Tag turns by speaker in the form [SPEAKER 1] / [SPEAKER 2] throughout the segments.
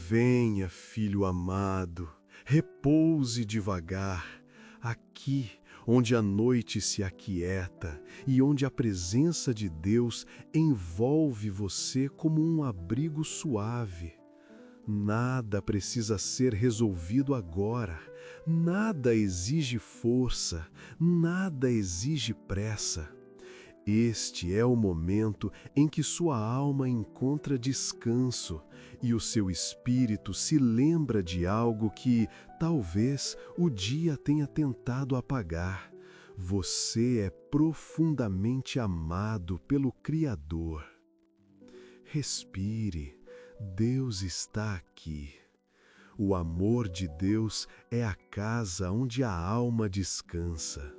[SPEAKER 1] Venha, filho amado, repouse devagar, aqui onde a noite se aquieta e onde a presença de Deus envolve você como um abrigo suave. Nada precisa ser resolvido agora, nada exige força, nada exige pressa. Este é o momento em que sua alma encontra descanso e o seu espírito se lembra de algo que, talvez, o dia tenha tentado apagar. Você é profundamente amado pelo Criador. Respire, Deus está aqui. O amor de Deus é a casa onde a alma descansa.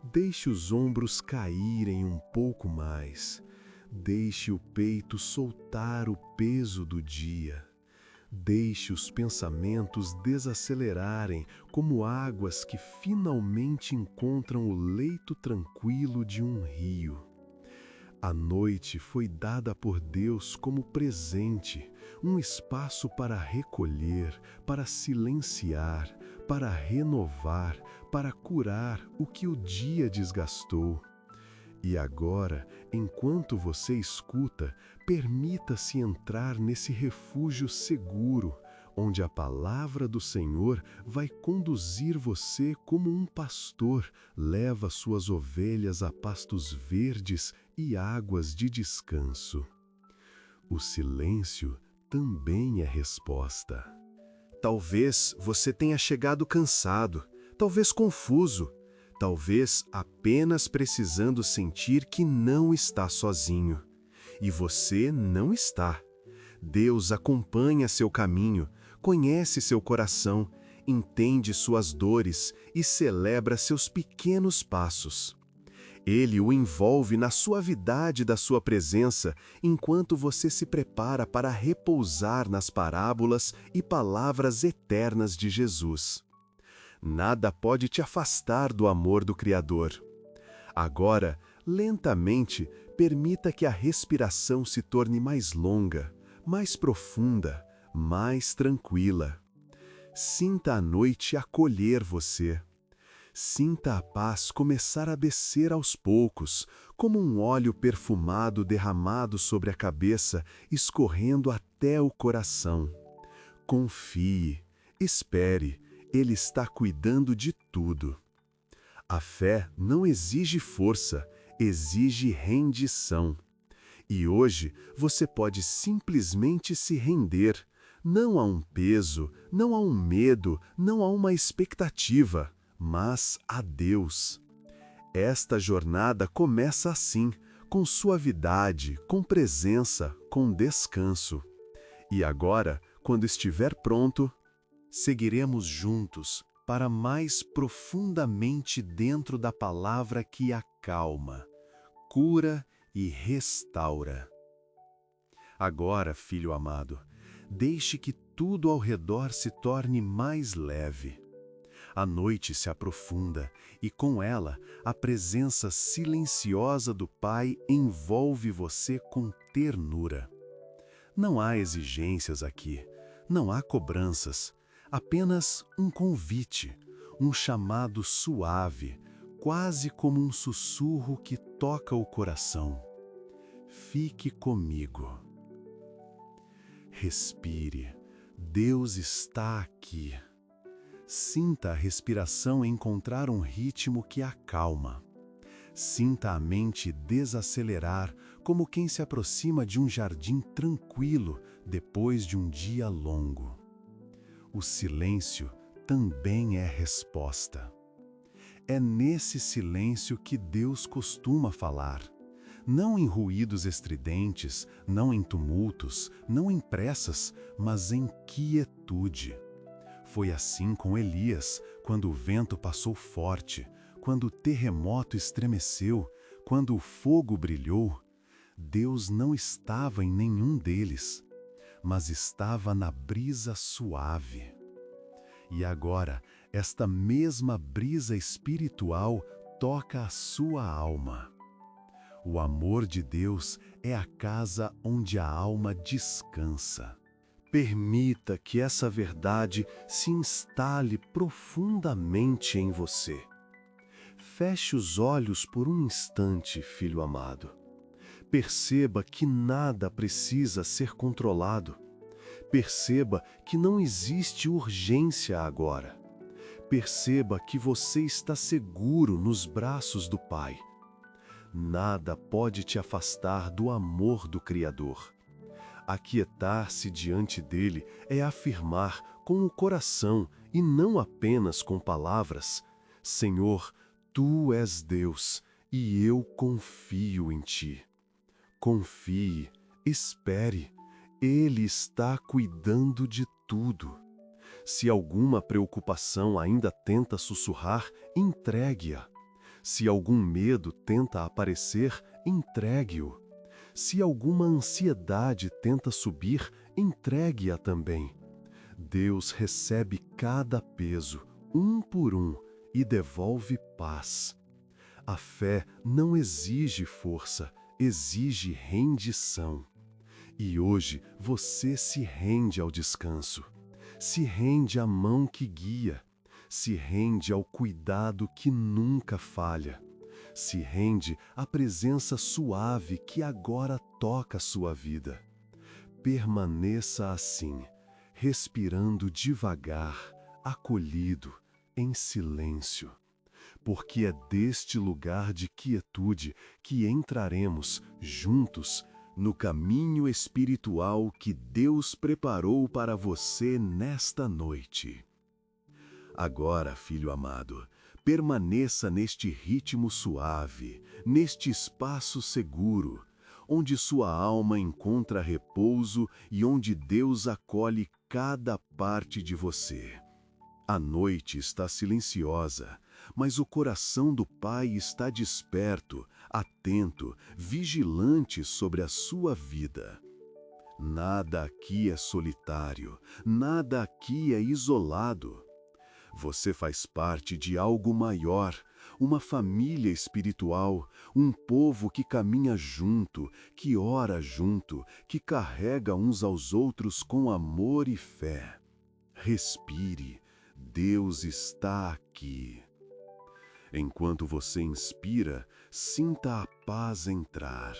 [SPEAKER 1] Deixe os ombros caírem um pouco mais. Deixe o peito soltar o peso do dia. Deixe os pensamentos desacelerarem como águas que finalmente encontram o leito tranquilo de um rio. A noite foi dada por Deus como presente, um espaço para recolher, para silenciar, para renovar, para curar o que o dia desgastou. E agora, enquanto você escuta, permita-se entrar nesse refúgio seguro, onde a palavra do Senhor vai conduzir você como um pastor leva suas ovelhas a pastos verdes e águas de descanso. O silêncio também é resposta. Talvez você tenha chegado cansado, talvez confuso, talvez apenas precisando sentir que não está sozinho. E você não está. Deus acompanha seu caminho, conhece seu coração, entende suas dores e celebra seus pequenos passos. Ele o envolve na suavidade da sua presença enquanto você se prepara para repousar nas parábolas e palavras eternas de Jesus. Nada pode te afastar do amor do Criador. Agora, lentamente, permita que a respiração se torne mais longa, mais profunda, mais tranquila. Sinta a noite acolher você. Sinta a paz começar a descer aos poucos, como um óleo perfumado derramado sobre a cabeça, escorrendo até o coração. Confie, espere, Ele está cuidando de tudo. A fé não exige força, exige rendição. E hoje você pode simplesmente se render, não a um peso, não a um medo, não a uma expectativa, mas a Deus. Esta jornada começa assim, com suavidade, com presença, com descanso. E agora, quando estiver pronto, seguiremos juntos para mais profundamente dentro da palavra que acalma, cura e restaura. Agora, filho amado, deixe que tudo ao redor se torne mais leve. A noite se aprofunda e, com ela, a presença silenciosa do Pai envolve você com ternura. Não há exigências aqui, não há cobranças, apenas um convite, um chamado suave, quase como um sussurro que toca o coração. Fique comigo. Respire, Deus está aqui. Sinta a respiração encontrar um ritmo que acalma. Sinta a mente desacelerar como quem se aproxima de um jardim tranquilo depois de um dia longo. O silêncio também é resposta. É nesse silêncio que Deus costuma falar. Não em ruídos estridentes, não em tumultos, não em pressas, mas em quietude. Foi assim com Elias, quando o vento passou forte, quando o terremoto estremeceu, quando o fogo brilhou. Deus não estava em nenhum deles, mas estava na brisa suave. E agora, esta mesma brisa espiritual toca a sua alma. O amor de Deus é a casa onde a alma descansa. Permita que essa verdade se instale profundamente em você. Feche os olhos por um instante, filho amado. Perceba que nada precisa ser controlado. Perceba que não existe urgência agora. Perceba que você está seguro nos braços do Pai. Nada pode te afastar do amor do Criador. Aquietar-se diante dele é afirmar com o coração e não apenas com palavras: Senhor, Tu és Deus e eu confio em Ti. Confie, espere, Ele está cuidando de tudo. Se alguma preocupação ainda tenta sussurrar, entregue-a. Se algum medo tenta aparecer, entregue-o. Se alguma ansiedade tenta subir, entregue-a também. Deus recebe cada peso, um por um, e devolve paz. A fé não exige força, exige rendição. E hoje você se rende ao descanso, se rende à mão que guia, se rende ao cuidado que nunca falha, se rende à presença suave que agora toca sua vida. Permaneça assim, respirando devagar, acolhido, em silêncio, porque é deste lugar de quietude que entraremos juntos no caminho espiritual que Deus preparou para você nesta noite. Agora, filho amado, permaneça neste ritmo suave, neste espaço seguro, onde sua alma encontra repouso e onde Deus acolhe cada parte de você. A noite está silenciosa, mas o coração do Pai está desperto, atento, vigilante sobre a sua vida. Nada aqui é solitário, nada aqui é isolado. Você faz parte de algo maior, uma família espiritual, um povo que caminha junto, que ora junto, que carrega uns aos outros com amor e fé. Respire, Deus está aqui. Enquanto você inspira, sinta a paz entrar.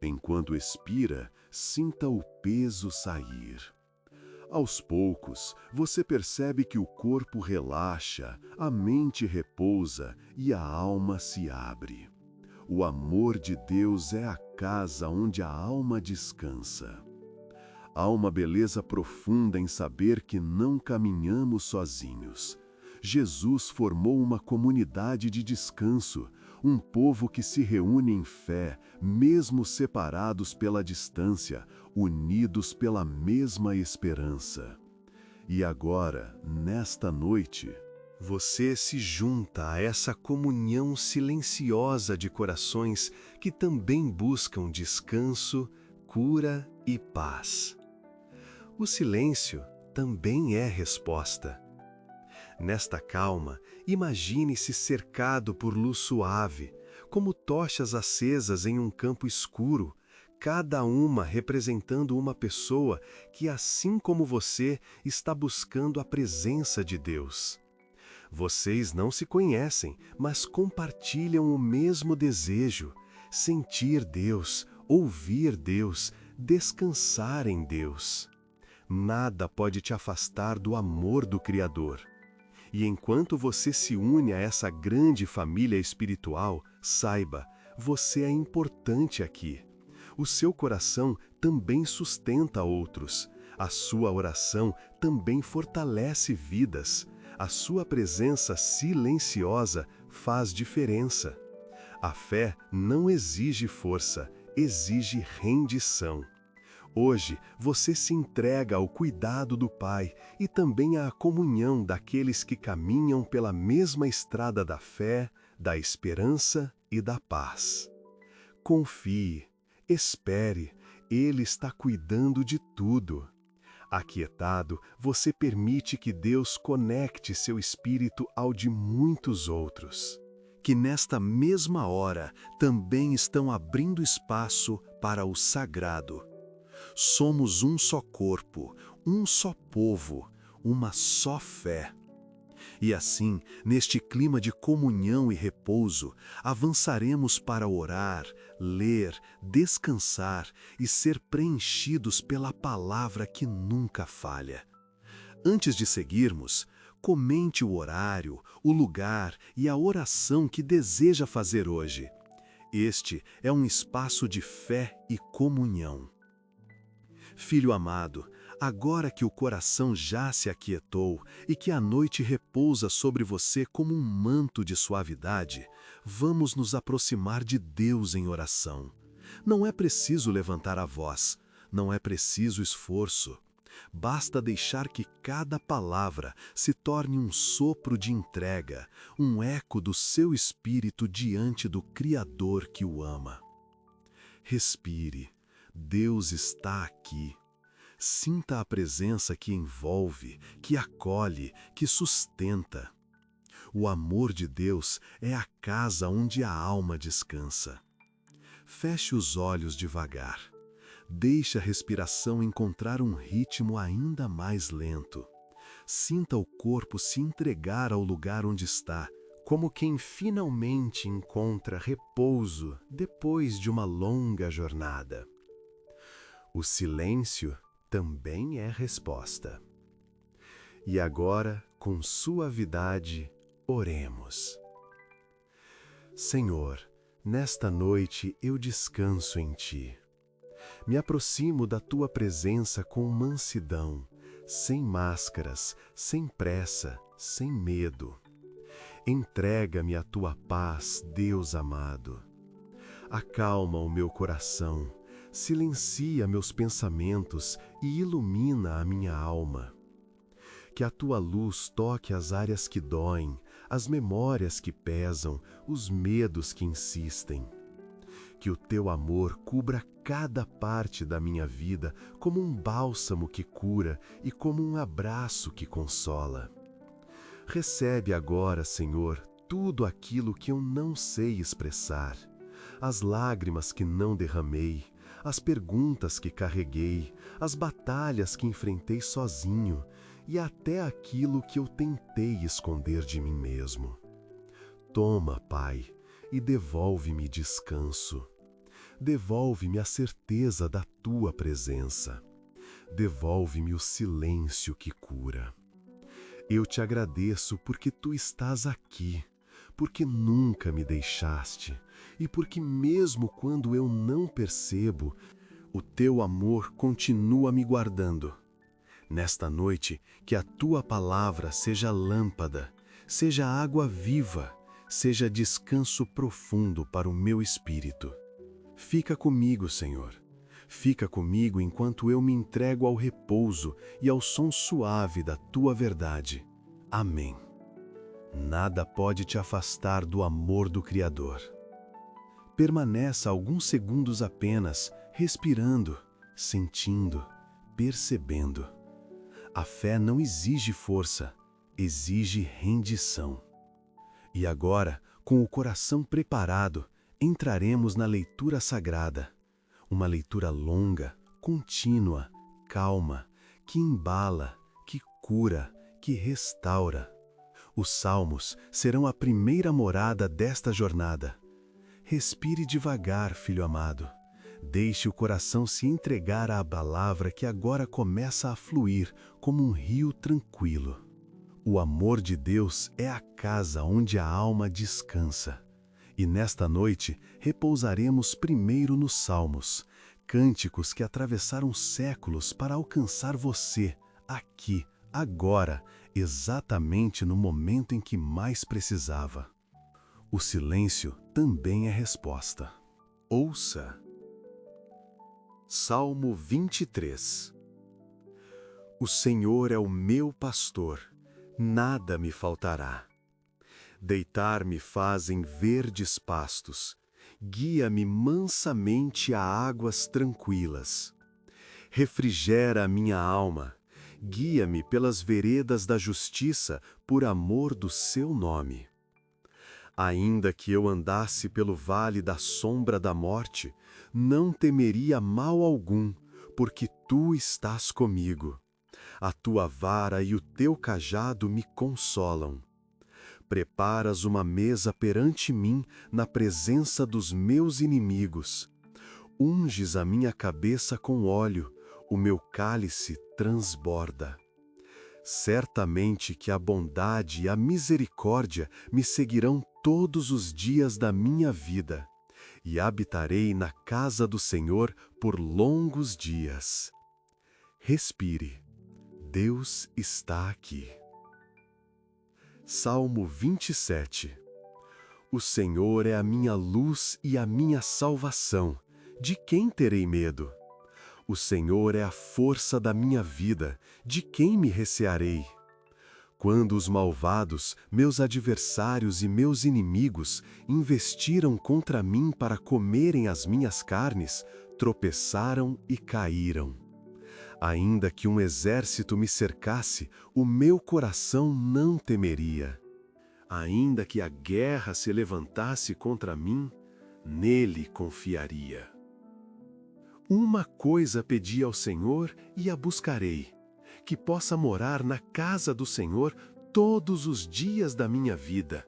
[SPEAKER 1] Enquanto expira, sinta o peso sair. Aos poucos, você percebe que o corpo relaxa, a mente repousa e a alma se abre. O amor de Deus é a casa onde a alma descansa. Há uma beleza profunda em saber que não caminhamos sozinhos. Jesus formou uma comunidade de descanso, um povo que se reúne em fé, mesmo separados pela distância, unidos pela mesma esperança. E agora, nesta noite, você se junta a essa comunhão silenciosa de corações que também buscam descanso, cura e paz. O silêncio também é resposta. Nesta calma, imagine-se cercado por luz suave, como tochas acesas em um campo escuro, cada uma representando uma pessoa que, assim como você, está buscando a presença de Deus. Vocês não se conhecem, mas compartilham o mesmo desejo: sentir Deus, ouvir Deus, descansar em Deus. Nada pode te afastar do amor do Criador. E enquanto você se une a essa grande família espiritual, saiba, você é importante aqui. O seu coração também sustenta outros. A sua oração também fortalece vidas. A sua presença silenciosa faz diferença. A fé não exige força, exige rendição. Hoje, você se entrega ao cuidado do Pai e também à comunhão daqueles que caminham pela mesma estrada da fé, da esperança e da paz. Confie, espere, Ele está cuidando de tudo. Aquietado, você permite que Deus conecte seu espírito ao de muitos outros, que nesta mesma hora também estão abrindo espaço para o sagrado. Somos um só corpo, um só povo, uma só fé. E assim, neste clima de comunhão e repouso, avançaremos para orar, ler, descansar e ser preenchidos pela palavra que nunca falha. Antes de seguirmos, comente o horário, o lugar e a oração que deseja fazer hoje. Este é um espaço de fé e comunhão. Filho amado, agora que o coração já se aquietou e que a noite repousa sobre você como um manto de suavidade, vamos nos aproximar de Deus em oração. Não é preciso levantar a voz, não é preciso esforço. Basta deixar que cada palavra se torne um sopro de entrega, um eco do seu espírito diante do Criador que o ama. Respire. Deus está aqui. Sinta a presença que envolve, que acolhe, que sustenta. O amor de Deus é a casa onde a alma descansa. Feche os olhos devagar. Deixe a respiração encontrar um ritmo ainda mais lento. Sinta o corpo se entregar ao lugar onde está, como quem finalmente encontra repouso depois de uma longa jornada. O silêncio também é resposta. E agora, com suavidade, oremos. Senhor, nesta noite eu descanso em Ti. Me aproximo da Tua presença com mansidão, sem máscaras, sem pressa, sem medo. Entrega-me a Tua paz, Deus amado. Acalma o meu coração, silencia meus pensamentos e ilumina a minha alma. Que a Tua luz toque as áreas que doem, as memórias que pesam, os medos que insistem. Que o Teu amor cubra cada parte da minha vida como um bálsamo que cura e como um abraço que consola. Recebe agora, Senhor, tudo aquilo que eu não sei expressar, as lágrimas que não derramei, as perguntas que carreguei, as batalhas que enfrentei sozinho e até aquilo que eu tentei esconder de mim mesmo. Toma, Pai, e devolve-me descanso. Devolve-me a certeza da Tua presença. Devolve-me o silêncio que cura. Eu te agradeço porque Tu estás aqui, porque nunca me deixaste e porque mesmo quando eu não percebo, o Teu amor continua me guardando. Nesta noite, que a Tua palavra seja lâmpada, seja água viva, seja descanso profundo para o meu espírito. Fica comigo, Senhor. Fica comigo enquanto eu me entrego ao repouso e ao som suave da Tua verdade. Amém. Nada pode te afastar do amor do Criador. Permaneça alguns segundos apenas, respirando, sentindo, percebendo. A fé não exige força, exige rendição. E agora, com o coração preparado, entraremos na leitura sagrada. Uma leitura longa, contínua, calma, que embala, que cura, que restaura. Os salmos serão a primeira morada desta jornada. Respire devagar, filho amado. Deixe o coração se entregar à palavra que agora começa a fluir como um rio tranquilo. O amor de Deus é a casa onde a alma descansa. E nesta noite repousaremos primeiro nos salmos, cânticos que atravessaram séculos para alcançar você, aqui, agora, exatamente no momento em que mais precisava. O silêncio também é resposta. Ouça. Salmo 23. O Senhor é o meu pastor, nada me faltará. Deitar-me faz em verdes pastos, guia-me mansamente a águas tranquilas. Refrigera a minha alma, guia-me pelas veredas da justiça por amor do seu nome. Ainda que eu andasse pelo vale da sombra da morte, não temeria mal algum, porque tu estás comigo. A tua vara e o teu cajado me consolam. Preparas uma mesa perante mim na presença dos meus inimigos. Unges a minha cabeça com óleo, o meu cálice transborda. Certamente que a bondade e a misericórdia me seguirão todos os dias da minha vida, e habitarei na casa do Senhor por longos dias. Respire, Deus está aqui. Salmo 27. O Senhor é a minha luz e a minha salvação. De quem terei medo? O Senhor é a força da minha vida. De quem me recearei? Quando os malvados, meus adversários e meus inimigos, investiram contra mim para comerem as minhas carnes, tropeçaram e caíram. Ainda que um exército me cercasse, o meu coração não temeria. Ainda que a guerra se levantasse contra mim, nele confiaria. Uma coisa pedi ao Senhor e a buscarei, que possa morar na casa do Senhor todos os dias da minha vida,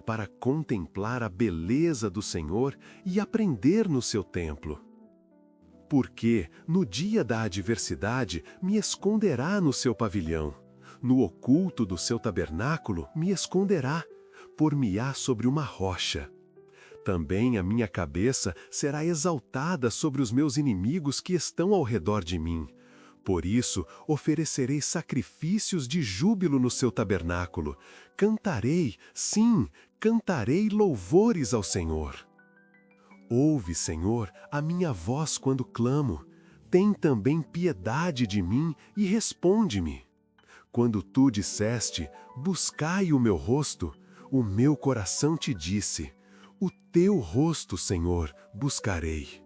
[SPEAKER 1] para contemplar a beleza do Senhor e aprender no seu templo. Porque, no dia da adversidade, me esconderá no seu pavilhão. No oculto do seu tabernáculo me esconderá, por-me-á sobre uma rocha. Também a minha cabeça será exaltada sobre os meus inimigos que estão ao redor de mim. Por isso, oferecerei sacrifícios de júbilo no seu tabernáculo. Cantarei, sim, cantarei louvores ao Senhor. Ouve, Senhor, a minha voz quando clamo. Tem também piedade de mim e responde-me. Quando tu disseste, buscai o meu rosto, o meu coração te disse, o teu rosto, Senhor, buscarei.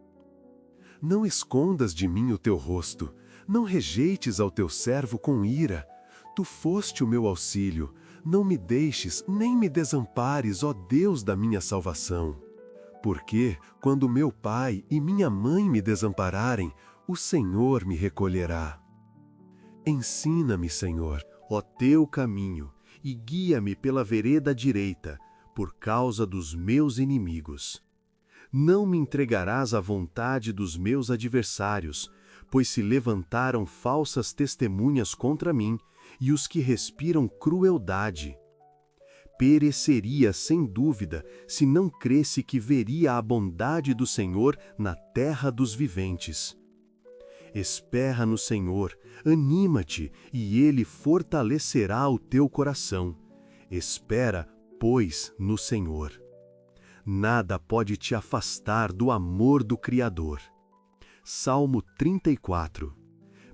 [SPEAKER 1] Não escondas de mim o teu rosto, não rejeites ao teu servo com ira. Tu foste o meu auxílio, não me deixes nem me desampares, ó Deus da minha salvação. Porque, quando meu pai e minha mãe me desampararem, o Senhor me recolherá. Ensina-me, Senhor, ó teu caminho, e guia-me pela vereda direita, por causa dos meus inimigos. Não me entregarás à vontade dos meus adversários, pois se levantaram falsas testemunhas contra mim, e os que respiram crueldade. Pereceria sem dúvida, se não cresse que veria a bondade do Senhor na terra dos viventes. Esperra no Senhor, anima-te, e Ele fortalecerá o teu coração. Espera, pois, no Senhor. Nada pode te afastar do amor do Criador. Salmo 34.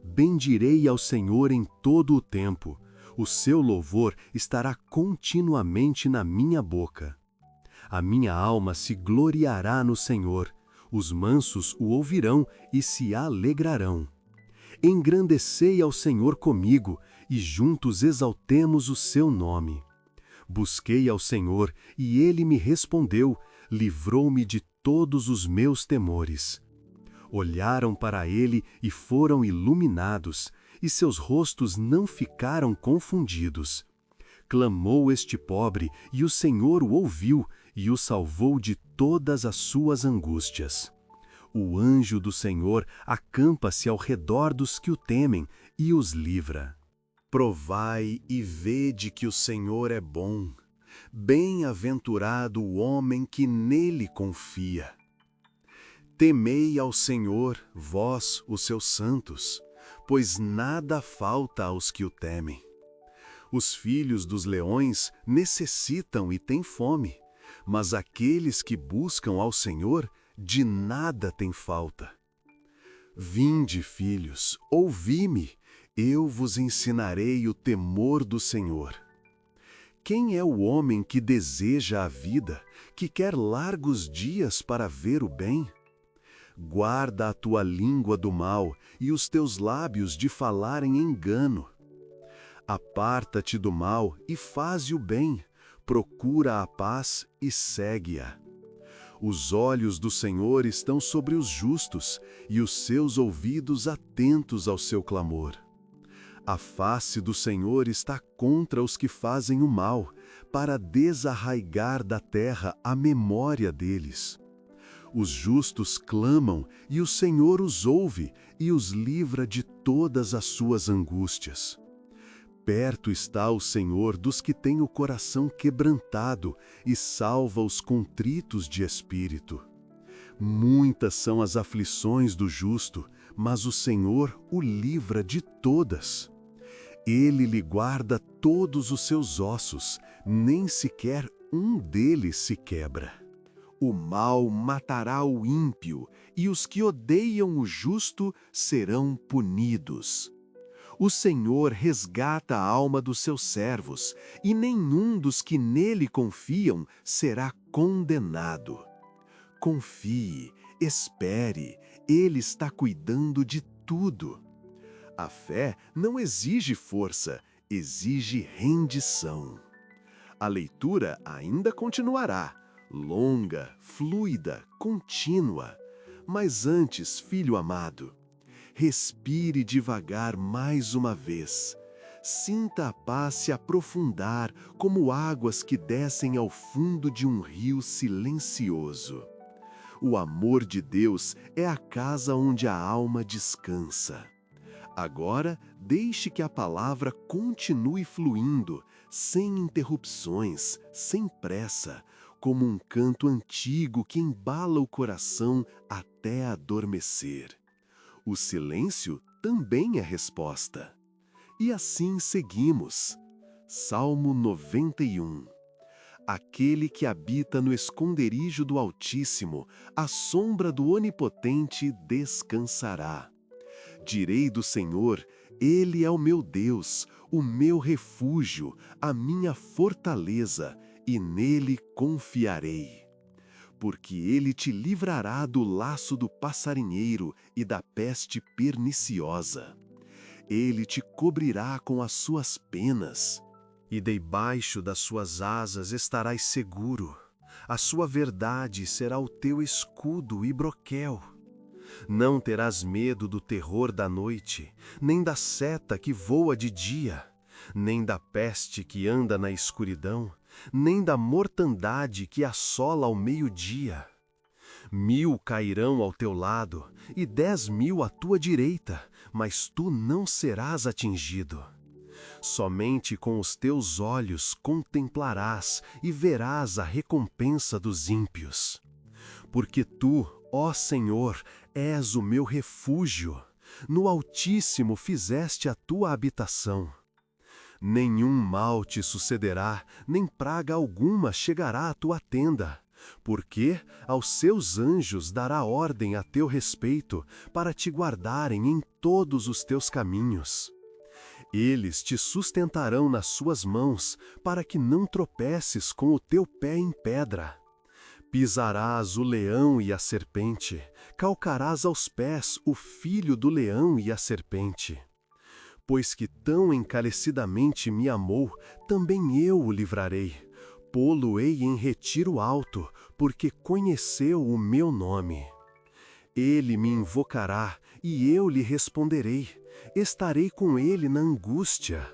[SPEAKER 1] Bendirei ao Senhor em todo o tempo. O seu louvor estará continuamente na minha boca. A minha alma se gloriará no Senhor. Os mansos o ouvirão e se alegrarão. Engrandecei ao Senhor comigo, e juntos exaltemos o seu nome. Busquei ao Senhor, e ele me respondeu, livrou-me de todos os meus temores. Olharam para ele e foram iluminados, e seus rostos não ficaram confundidos. Clamou este pobre, e o Senhor o ouviu, e o salvou de todas as suas angústias. O anjo do Senhor acampa-se ao redor dos que o temem, e os livra. Provai e vede que o Senhor é bom. Bem-aventurado o homem que nele confia. Temei ao Senhor, vós, os seus santos, pois nada falta aos que o temem. Os filhos dos leões necessitam e têm fome, mas aqueles que buscam ao Senhor, de nada têm falta. Vinde, filhos, ouvi-me, eu vos ensinarei o temor do Senhor. Quem é o homem que deseja a vida, que quer largos dias para ver o bem? Guarda a tua língua do mal e os teus lábios de falarem engano. Aparta-te do mal e faze o bem, procura a paz e segue-a. Os olhos do Senhor estão sobre os justos, e os seus ouvidos atentos ao seu clamor. A face do Senhor está contra os que fazem o mal, para desarraigar da terra a memória deles. Os justos clamam, e o Senhor os ouve, e os livra de todas as suas angústias. Perto está o Senhor dos que têm o coração quebrantado, e salva os contritos de espírito. Muitas são as aflições do justo, mas o Senhor o livra de todas. Ele lhe guarda todos os seus ossos, nem sequer um deles se quebra. O mal matará o ímpio, e os que odeiam o justo serão punidos. O Senhor resgata a alma dos seus servos, e nenhum dos que nele confiam será condenado. Confie, espere, ele está cuidando de tudo. A fé não exige força, exige rendição. A leitura ainda continuará, longa, fluida, contínua. Mas antes, filho amado, respire devagar mais uma vez. Sinta a paz se aprofundar como águas que descem ao fundo de um rio silencioso. O amor de Deus é a casa onde a alma descansa. Agora, deixe que a palavra continue fluindo, sem interrupções, sem pressa, como um canto antigo que embala o coração até adormecer. O silêncio também é resposta. E assim seguimos. Salmo 91. Aquele que habita no esconderijo do Altíssimo, à sombra do Onipotente descansará. Direi do Senhor, Ele é o meu Deus, o meu refúgio, a minha fortaleza, e nele confiarei. Porque ele te livrará do laço do passarinheiro e da peste perniciosa. Ele te cobrirá com as suas penas, e debaixo das suas asas estarás seguro. A sua verdade será o teu escudo e broquel. Não terás medo do terror da noite, nem da seta que voa de dia, nem da peste que anda na escuridão, nem da mortandade que assola ao meio-dia. 1000 cairão ao teu lado e 10.000 à tua direita, mas tu não serás atingido. Somente com os teus olhos contemplarás e verás a recompensa dos ímpios. Porque tu, ó Senhor, és o meu refúgio, no Altíssimo fizeste a tua habitação. Nenhum mal te sucederá, nem praga alguma chegará à tua tenda, porque aos seus anjos dará ordem a teu respeito, para te guardarem em todos os teus caminhos. Eles te sustentarão nas suas mãos, para que não tropeces com o teu pé em pedra. Pisarás o leão e a serpente, calcarás aos pés o filho do leão e a serpente. Pois que tão encarecidamente me amou, também eu o livrarei. Pô-lo-ei em retiro alto, porque conheceu o meu nome. Ele me invocará, e eu lhe responderei. Estarei com ele na angústia.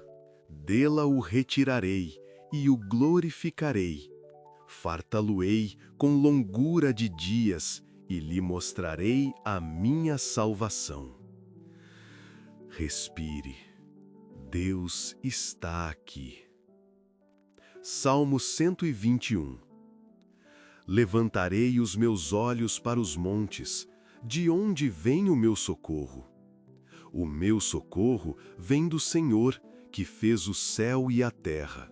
[SPEAKER 1] Dela o retirarei, e o glorificarei. Fartá-lo-ei com longura de dias, e lhe mostrarei a minha salvação. Respire. Deus está aqui. Salmo 121. Levantarei os meus olhos para os montes, de onde vem o meu socorro? O meu socorro vem do Senhor, que fez o céu e a terra.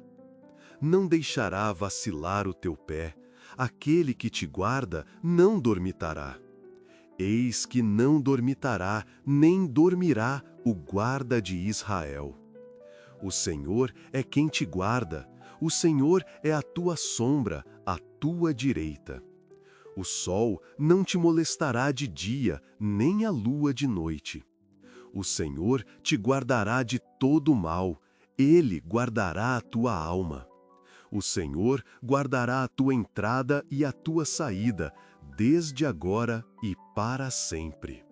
[SPEAKER 1] Não deixará vacilar o teu pé, aquele que te guarda não dormitará. Eis que não dormitará, nem dormirá o guarda de Israel. O Senhor é quem te guarda, o Senhor é a tua sombra, a tua direita. O sol não te molestará de dia, nem a lua de noite. O Senhor te guardará de todo mal, Ele guardará a tua alma. O Senhor guardará a tua entrada e a tua saída, desde agora e para sempre.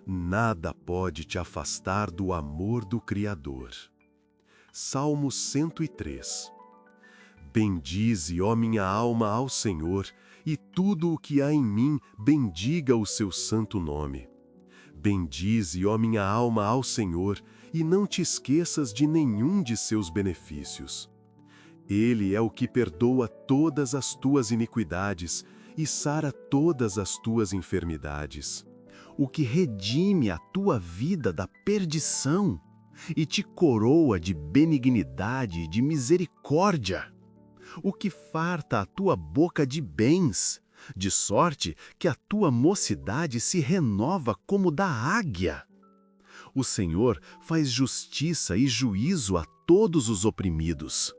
[SPEAKER 1] Nada pode te afastar do amor do Criador. Salmo 103. Bendize, ó minha alma, ao Senhor, e tudo o que há em mim, bendiga o seu santo nome. Bendize, ó minha alma, ao Senhor, e não te esqueças de nenhum de seus benefícios. Ele é o que perdoa todas as tuas iniquidades e sara todas as tuas enfermidades. O que redime a tua vida da perdição e te coroa de benignidade e de misericórdia. O que farta a tua boca de bens, de sorte que a tua mocidade se renova como da águia. O Senhor faz justiça e juízo a todos os oprimidos.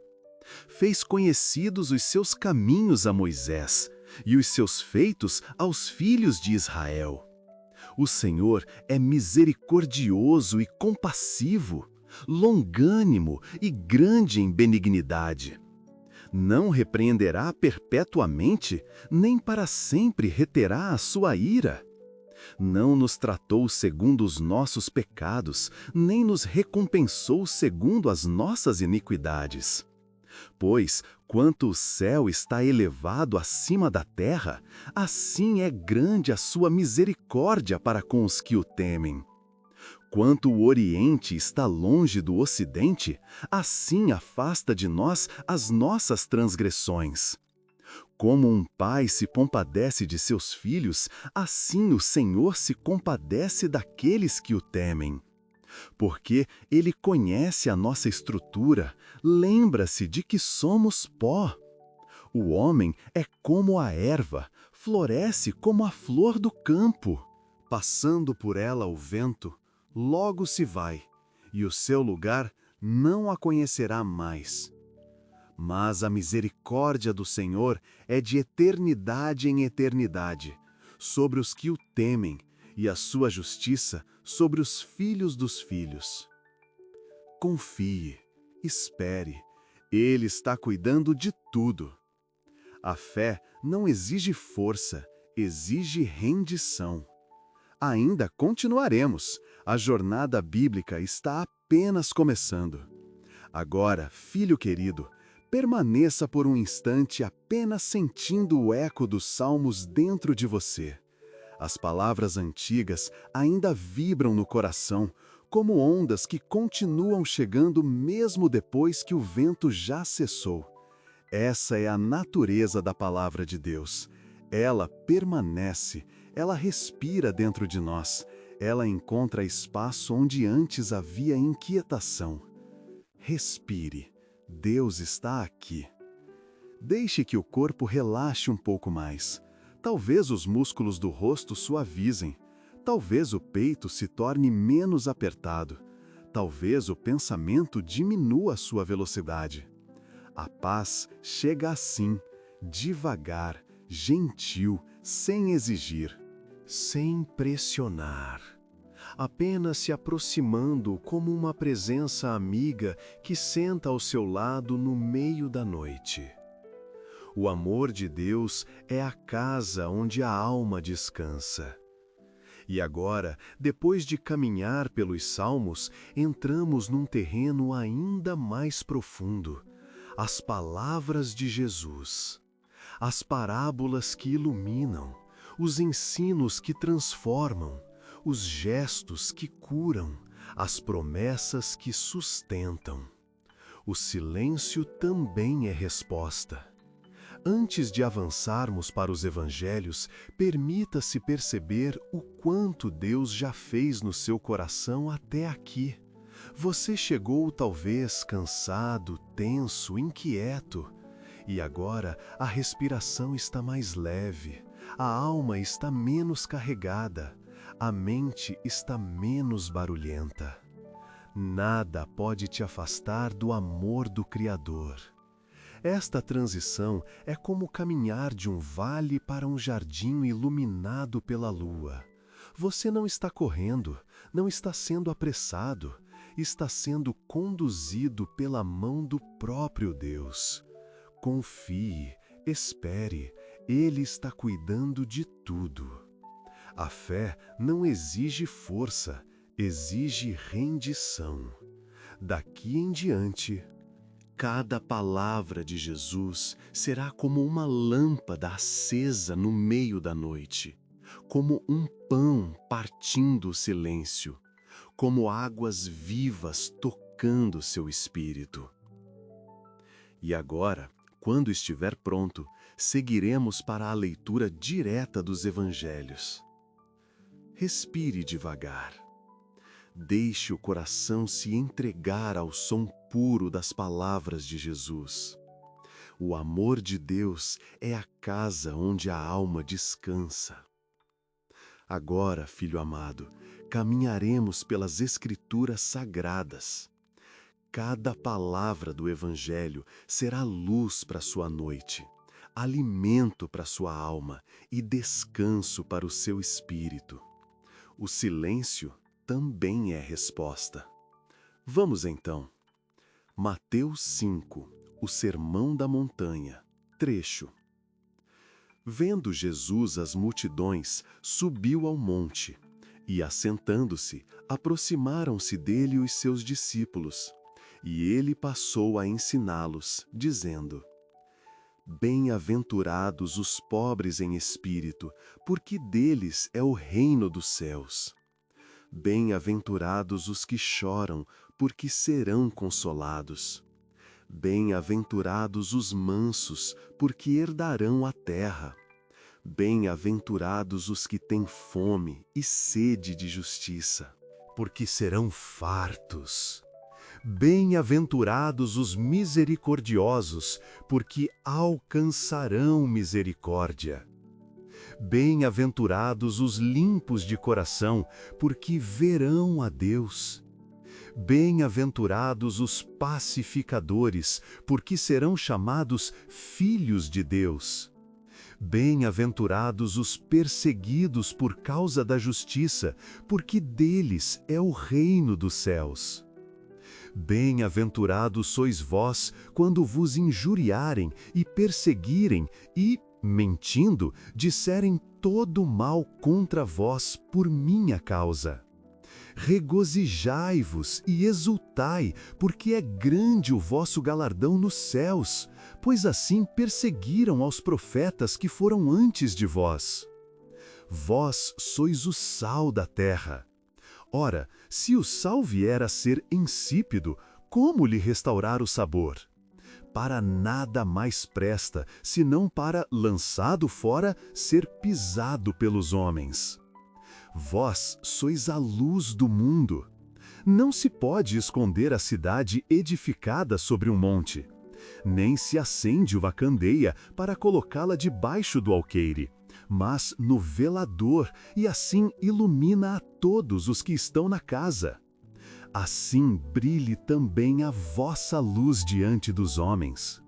[SPEAKER 1] Fez conhecidos os seus caminhos a Moisés e os seus feitos aos filhos de Israel. O Senhor é misericordioso e compassivo, longânimo e grande em benignidade. Não repreenderá perpetuamente, nem para sempre reterá a sua ira. Não nos tratou segundo os nossos pecados, nem nos recompensou segundo as nossas iniquidades. Pois, quanto o céu está elevado acima da terra, assim é grande a sua misericórdia para com os que o temem. Quanto o Oriente está longe do Ocidente, assim afasta de nós as nossas transgressões. Como um pai se compadece de seus filhos, assim o Senhor se compadece daqueles que o temem. Porque Ele conhece a nossa estrutura, lembra-se de que somos pó. O homem é como a erva, floresce como a flor do campo. Passando por ela o vento, logo se vai, e o seu lugar não a conhecerá mais. Mas a misericórdia do Senhor é de eternidade em eternidade, sobre os que o temem, e a sua justiça sobre os filhos dos filhos. Confie, espere, Ele está cuidando de tudo. A fé não exige força, exige rendição. Ainda continuaremos, a jornada bíblica está apenas começando. Agora, filho querido, permaneça por um instante apenas sentindo o eco dos salmos dentro de você. As palavras antigas ainda vibram no coração, como ondas que continuam chegando mesmo depois que o vento já cessou. Essa é a natureza da palavra de Deus. Ela permanece, ela respira dentro de nós, ela encontra espaço onde antes havia inquietação. Respire, Deus está aqui. Deixe que o corpo relaxe um pouco mais. Talvez os músculos do rosto suavizem. Talvez o peito se torne menos apertado. Talvez o pensamento diminua sua velocidade. A paz chega assim, devagar, gentil, sem exigir, sem pressionar. Apenas se aproximando como uma presença amiga que senta ao seu lado no meio da noite. O amor de Deus é a casa onde a alma descansa. E agora, depois de caminhar pelos salmos, entramos num terreno ainda mais profundo. As palavras de Jesus. As parábolas que iluminam, os ensinos que transformam, os gestos que curam, as promessas que sustentam. O silêncio também é resposta. Antes de avançarmos para os evangelhos, permita-se perceber o quanto Deus já fez no seu coração até aqui. Você chegou talvez cansado, tenso, inquieto. E agora a respiração está mais leve, a alma está menos carregada, a mente está menos barulhenta. Nada pode te afastar do amor do Criador. Esta transição é como caminhar de um vale para um jardim iluminado pela lua. Você não está correndo, não está sendo apressado, está sendo conduzido pela mão do próprio Deus. Confie, espere, Ele está cuidando de tudo. A fé não exige força, exige rendição. Daqui em diante, cada palavra de Jesus será como uma lâmpada acesa no meio da noite, como um pão partindo o silêncio, como águas vivas tocando seu espírito. E agora, quando estiver pronto, seguiremos para a leitura direta dos evangelhos. Respire devagar. Deixe o coração se entregar ao som puro das palavras de Jesus. O amor de Deus é a casa onde a alma descansa. Agora, filho amado, caminharemos pelas Escrituras sagradas. Cada palavra do Evangelho será luz para sua noite, alimento para sua alma e descanso para o seu espírito. O silêncio também é resposta. Vamos então. Mateus 5, o Sermão da Montanha, trecho. Vendo Jesus as multidões, subiu ao monte, e assentando-se, aproximaram-se dele os seus discípulos, e ele passou a ensiná-los, dizendo: Bem-aventurados os pobres em espírito, porque deles é o reino dos céus. Bem-aventurados os que choram, porque serão consolados. Bem-aventurados os mansos, porque herdarão a terra. Bem-aventurados os que têm fome e sede de justiça, porque serão fartos. Bem-aventurados os misericordiosos, porque alcançarão misericórdia. Bem-aventurados os limpos de coração, porque verão a Deus. Bem-aventurados os pacificadores, porque serão chamados filhos de Deus. Bem-aventurados os perseguidos por causa da justiça, porque deles é o reino dos céus. Bem-aventurados sois vós, quando vos injuriarem e perseguirem e, mentindo, disserem todo mal contra vós por minha causa. Regozijai-vos e exultai, porque é grande o vosso galardão nos céus, pois assim perseguiram aos profetas que foram antes de vós. Vós sois o sal da terra. Ora, se o sal vier a ser insípido, como lhe restaurar o sabor? Para nada mais presta, senão para, lançado fora, ser pisado pelos homens. Vós sois a luz do mundo. Não se pode esconder a cidade edificada sobre um monte, nem se acende uma candeia para colocá-la debaixo do alqueire, mas no velador, e assim ilumina a todos os que estão na casa. Assim brilhe também a vossa luz diante dos homens,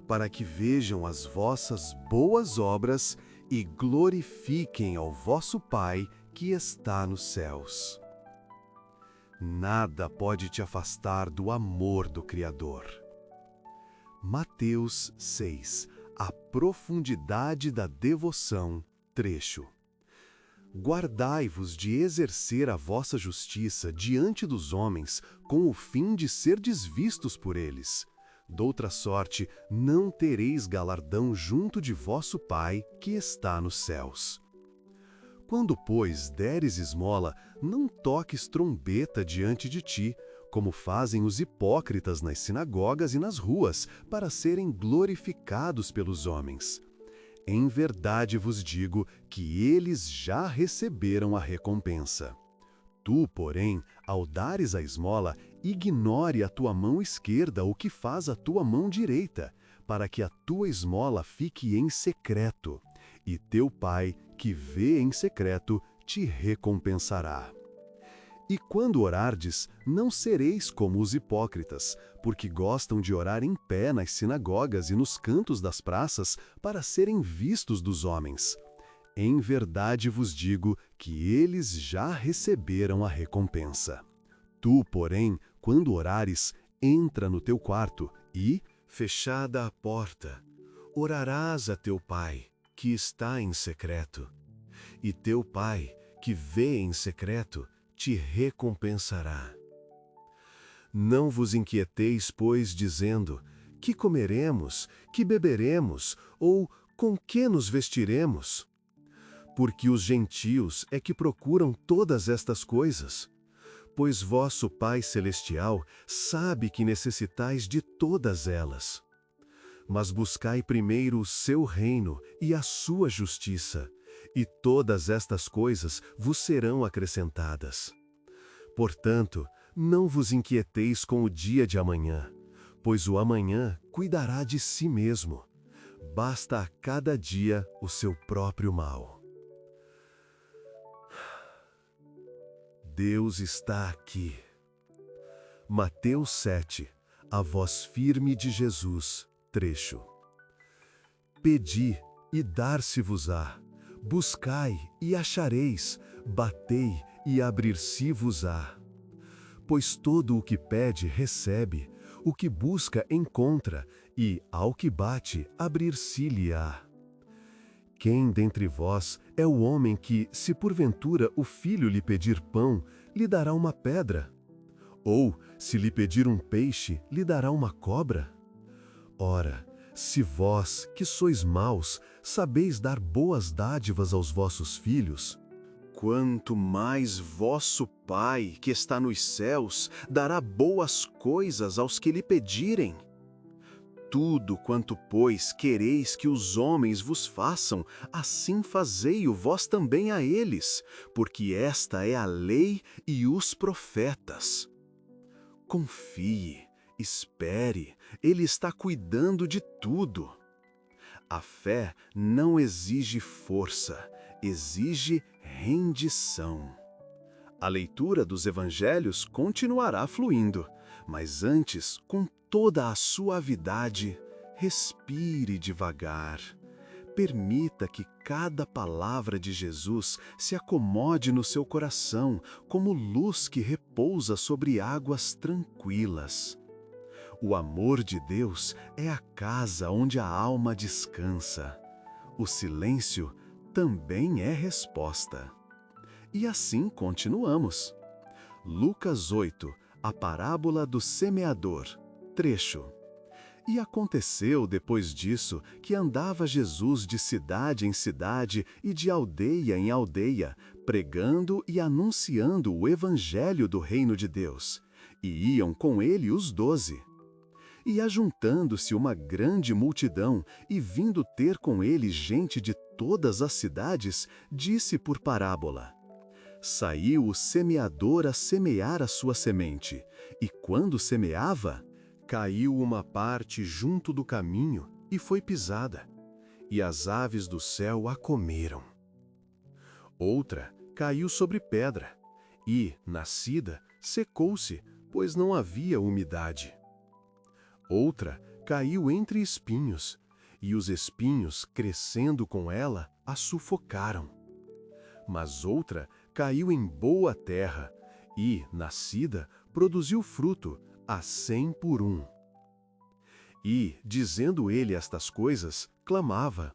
[SPEAKER 1] para que vejam as vossas boas obras e glorifiquem ao vosso Pai que está nos céus. Nada pode te afastar do amor do Criador. Mateus 6. A profundidade da devoção, trecho. Guardai-vos de exercer a vossa justiça diante dos homens, com o fim de serdes vistos por eles. Doutra sorte, não tereis galardão junto de vosso Pai, que está nos céus. Quando, pois, deres esmola, não toques trombeta diante de ti, como fazem os hipócritas nas sinagogas e nas ruas, para serem glorificados pelos homens. Em verdade vos digo que eles já receberam a recompensa. Tu, porém, ao dares a esmola, ignore a tua mão esquerda o que faz a tua mão direita, para que a tua esmola fique em secreto, e teu Pai, que vê em secreto, te recompensará. E quando orardes, não sereis como os hipócritas, porque gostam de orar em pé nas sinagogas e nos cantos das praças para serem vistos dos homens. Em verdade vos digo que eles já receberam a recompensa. Tu, porém, quando orares, entra no teu quarto e, fechada a porta, orarás a teu Pai, que está em secreto. E teu Pai, que vê em secreto te recompensará. Não vos inquieteis, pois, dizendo: que comeremos, que beberemos, ou com que nos vestiremos? Porque os gentios é que procuram todas estas coisas. Pois vosso Pai Celestial sabe que necessitais de todas elas. Mas buscai primeiro o seu reino e a sua justiça, e todas estas coisas vos serão acrescentadas. Portanto, não vos inquieteis com o dia de amanhã, pois o amanhã cuidará de si mesmo. Basta a cada dia o seu próprio mal. Deus está aqui. Mateus 7, a voz firme de Jesus, trecho. Pedi e dar-se-vos-á, buscai e achareis, batei e abrir-se-vos-á. Pois todo o que pede recebe, o que busca encontra, e ao que bate abrir-se-lhe-á. Quem dentre vós é o homem que, se porventura o filho lhe pedir pão, lhe dará uma pedra? Ou, se lhe pedir um peixe, lhe dará uma cobra? Ora, se vós, que sois maus, sabeis dar boas dádivas aos vossos filhos, quanto mais vosso Pai, que está nos céus, dará boas coisas aos que lhe pedirem. Tudo quanto, pois, quereis que os homens vos façam, assim fazei-o vós também a eles, porque esta é a lei e os profetas. Confie, espere, Ele está cuidando de tudo. A fé não exige força, exige rendição. A leitura dos evangelhos continuará fluindo, mas antes, com toda a suavidade, respire devagar. Permita que cada palavra de Jesus se acomode no seu coração, como luz que repousa sobre águas tranquilas. O amor de Deus é a casa onde a alma descansa. O silêncio também é resposta. E assim continuamos. Lucas 8, a parábola do semeador, trecho. E aconteceu depois disso que andava Jesus de cidade em cidade e de aldeia em aldeia, pregando e anunciando o evangelho do reino de Deus. E iam com ele os 12. E ajuntando-se uma grande multidão, e vindo ter com ele gente de todas as cidades, disse por parábola: Saiu o semeador a semear a sua semente, e quando semeava, caiu uma parte junto do caminho e foi pisada, e as aves do céu a comeram. Outra caiu sobre pedra, e, nascida, secou-se, pois não havia umidade. Outra caiu entre espinhos, e os espinhos, crescendo com ela, a sufocaram. Mas outra caiu em boa terra, e, nascida, produziu fruto, a 100 por 1. E, dizendo ele estas coisas, clamava: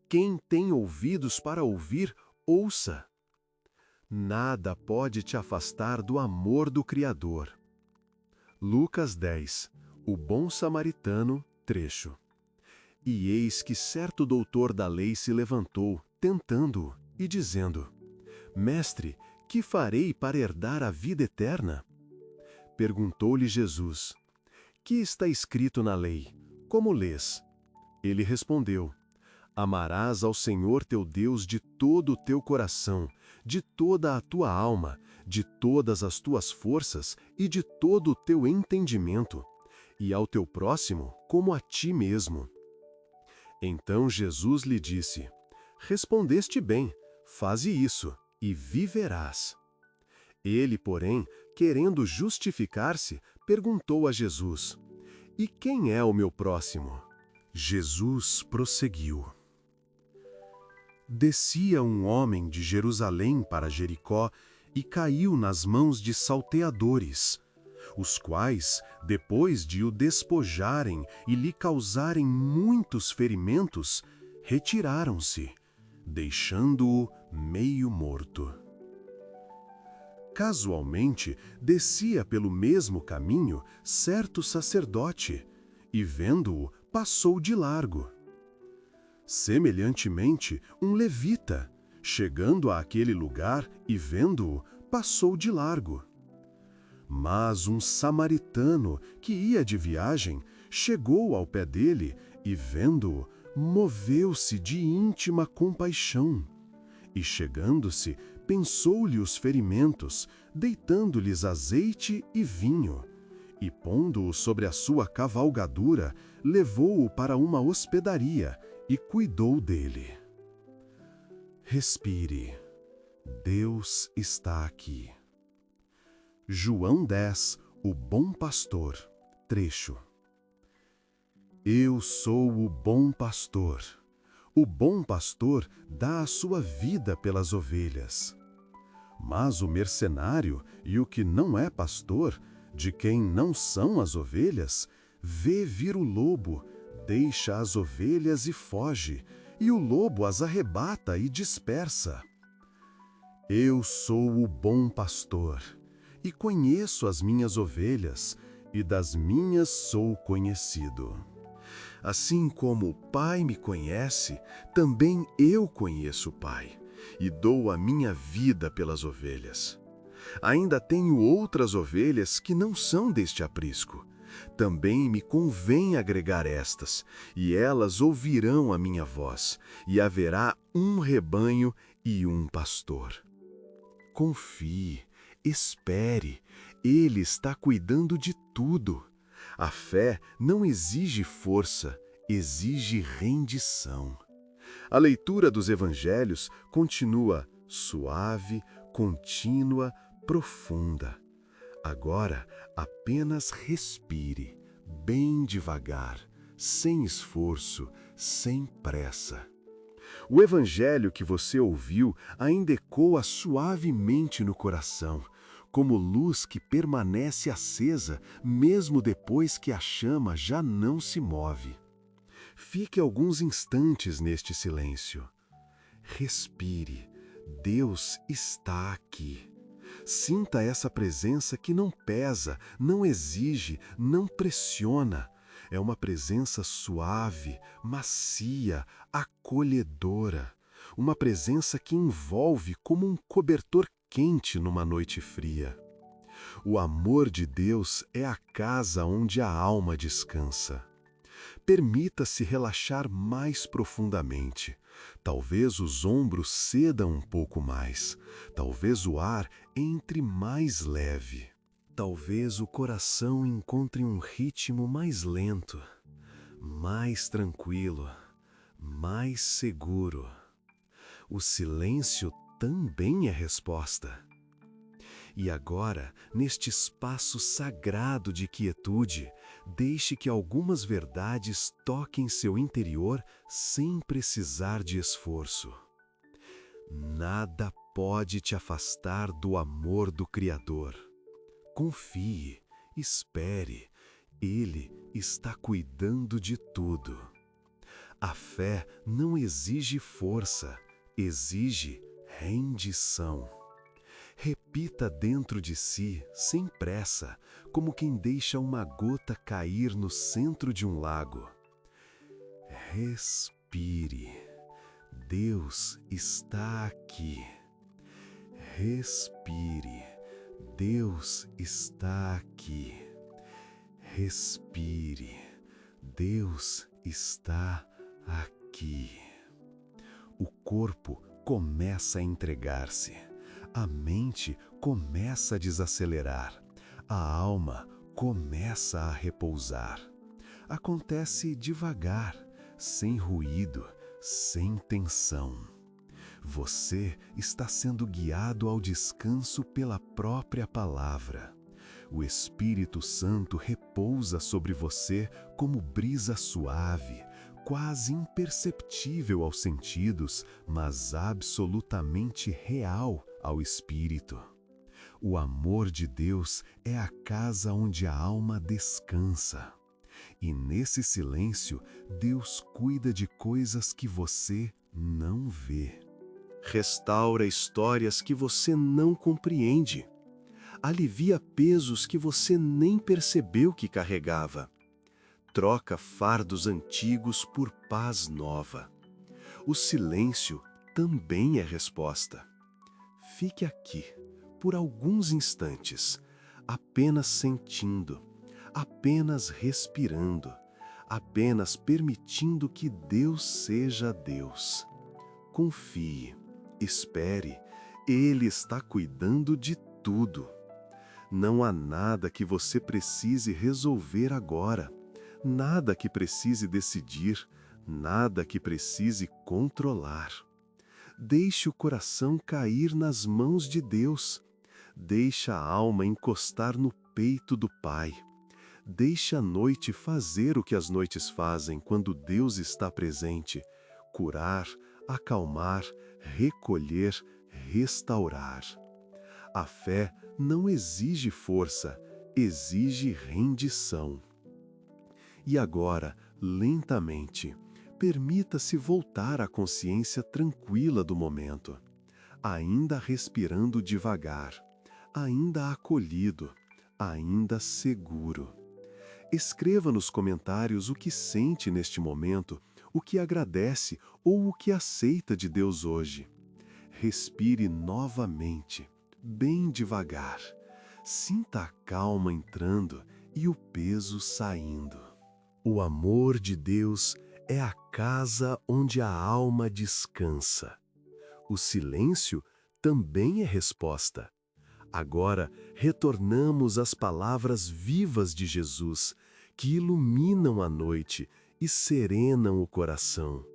[SPEAKER 1] Quem tem ouvidos para ouvir, ouça. Nada pode te afastar do amor do Criador. Lucas 10, o bom samaritano, trecho. E eis que certo doutor da lei se levantou, tentando-o, e dizendo: Mestre, que farei para herdar a vida eterna? Perguntou-lhe Jesus: Que está escrito na lei? Como lês? Ele respondeu: Amarás ao Senhor teu Deus de todo o teu coração, de toda a tua alma, de todas as tuas forças e de todo o teu entendimento, e ao teu próximo como a ti mesmo. Então Jesus lhe disse: Respondeste bem, faze isso, e viverás. Ele, porém, querendo justificar-se, perguntou a Jesus: E quem é o meu próximo? Jesus prosseguiu: Descia um homem de Jerusalém para Jericó e caiu nas mãos de salteadores, os quais, depois de o despojarem e lhe causarem muitos ferimentos, retiraram-se, deixando-o meio morto. Casualmente, descia pelo mesmo caminho certo sacerdote, e vendo-o, passou de largo. Semelhantemente, um levita, chegando àquele lugar e vendo-o, passou de largo. Mas um samaritano, que ia de viagem, chegou ao pé dele e, vendo-o, moveu-se de íntima compaixão. E, chegando-se, pensou-lhe os ferimentos, deitando-lhes azeite e vinho. E, pondo-o sobre a sua cavalgadura, levou-o para uma hospedaria e cuidou dele. Respire. Deus está aqui. João 10, o bom pastor, trecho. Eu sou o bom pastor. O bom pastor dá a sua vida pelas ovelhas. Mas o mercenário e o que não é pastor, de quem não são as ovelhas, vê vir o lobo, deixa as ovelhas e foge, e o lobo as arrebata e dispersa. Eu sou o bom pastor, e conheço as minhas ovelhas, e das minhas sou conhecido. Assim como o Pai me conhece, também eu conheço o Pai, e dou a minha vida pelas ovelhas. Ainda tenho outras ovelhas que não são deste aprisco. Também me convém agregar estas, e elas ouvirão a minha voz, e haverá um rebanho e um pastor. Confie, espere, Ele está cuidando de tudo. A fé não exige força, exige rendição. A leitura dos evangelhos continua suave, contínua, profunda. Agora, apenas respire, bem devagar, sem esforço, sem pressa. O evangelho que você ouviu ainda ecoa suavemente no coração, como luz que permanece acesa mesmo depois que a chama já não se move. Fique alguns instantes neste silêncio. Respire. Deus está aqui. Sinta essa presença que não pesa, não exige, não pressiona. É uma presença suave, macia, acolhedora. Uma presença que envolve como um cobertor quente numa noite fria. O amor de Deus é a casa onde a alma descansa. Permita-se relaxar mais profundamente. Talvez os ombros cedam um pouco mais. Talvez o ar entre mais leve. Talvez o coração encontre um ritmo mais lento, mais tranquilo, mais seguro. O silêncio também é resposta. E agora, neste espaço sagrado de quietude, deixe que algumas verdades toquem seu interior sem precisar de esforço. Nada pode te afastar do amor do Criador. Confie, espere, Ele está cuidando de tudo. A fé não exige força, exige rendição. Repita dentro de si, sem pressa, como quem deixa uma gota cair no centro de um lago. Respire. Deus está aqui. Respire. Deus está aqui. Respire. Deus está aqui. O corpo começa a entregar-se. A mente começa a desacelerar. A alma começa a repousar. Acontece devagar, sem ruído, sem tensão. Você está sendo guiado ao descanso pela própria palavra. O Espírito Santo repousa sobre você como brisa suave, quase imperceptível aos sentidos, mas absolutamente real ao espírito. O amor de Deus é a casa onde a alma descansa. E nesse silêncio, Deus cuida de coisas que você não vê. Restaura histórias que você não compreende. alivia pesos que você nem percebeu que carregava. Troca fardos antigos por paz nova. O silêncio também é resposta. Fique aqui, por alguns instantes, apenas sentindo, apenas respirando, apenas permitindo que Deus seja Deus. Confie, espere, Ele está cuidando de tudo. Não há nada que você precise resolver agora, nada que precise decidir, nada que precise controlar. Deixe o coração cair nas mãos de Deus. Deixe a alma encostar no peito do Pai. Deixe a noite fazer o que as noites fazem quando Deus está presente: curar, acalmar, recolher, restaurar. A fé não exige força, exige rendição. E agora, lentamente, permita-se voltar à consciência tranquila do momento, ainda respirando devagar, ainda acolhido, ainda seguro. Escreva nos comentários o que sente neste momento, o que agradece ou o que aceita de Deus hoje. Respire novamente, bem devagar. Sinta a calma entrando e o peso saindo. O amor de Deus é a casa onde a alma descansa. O silêncio também é resposta. Agora, retornamos às palavras vivas de Jesus, que iluminam a noite e serenam o coração.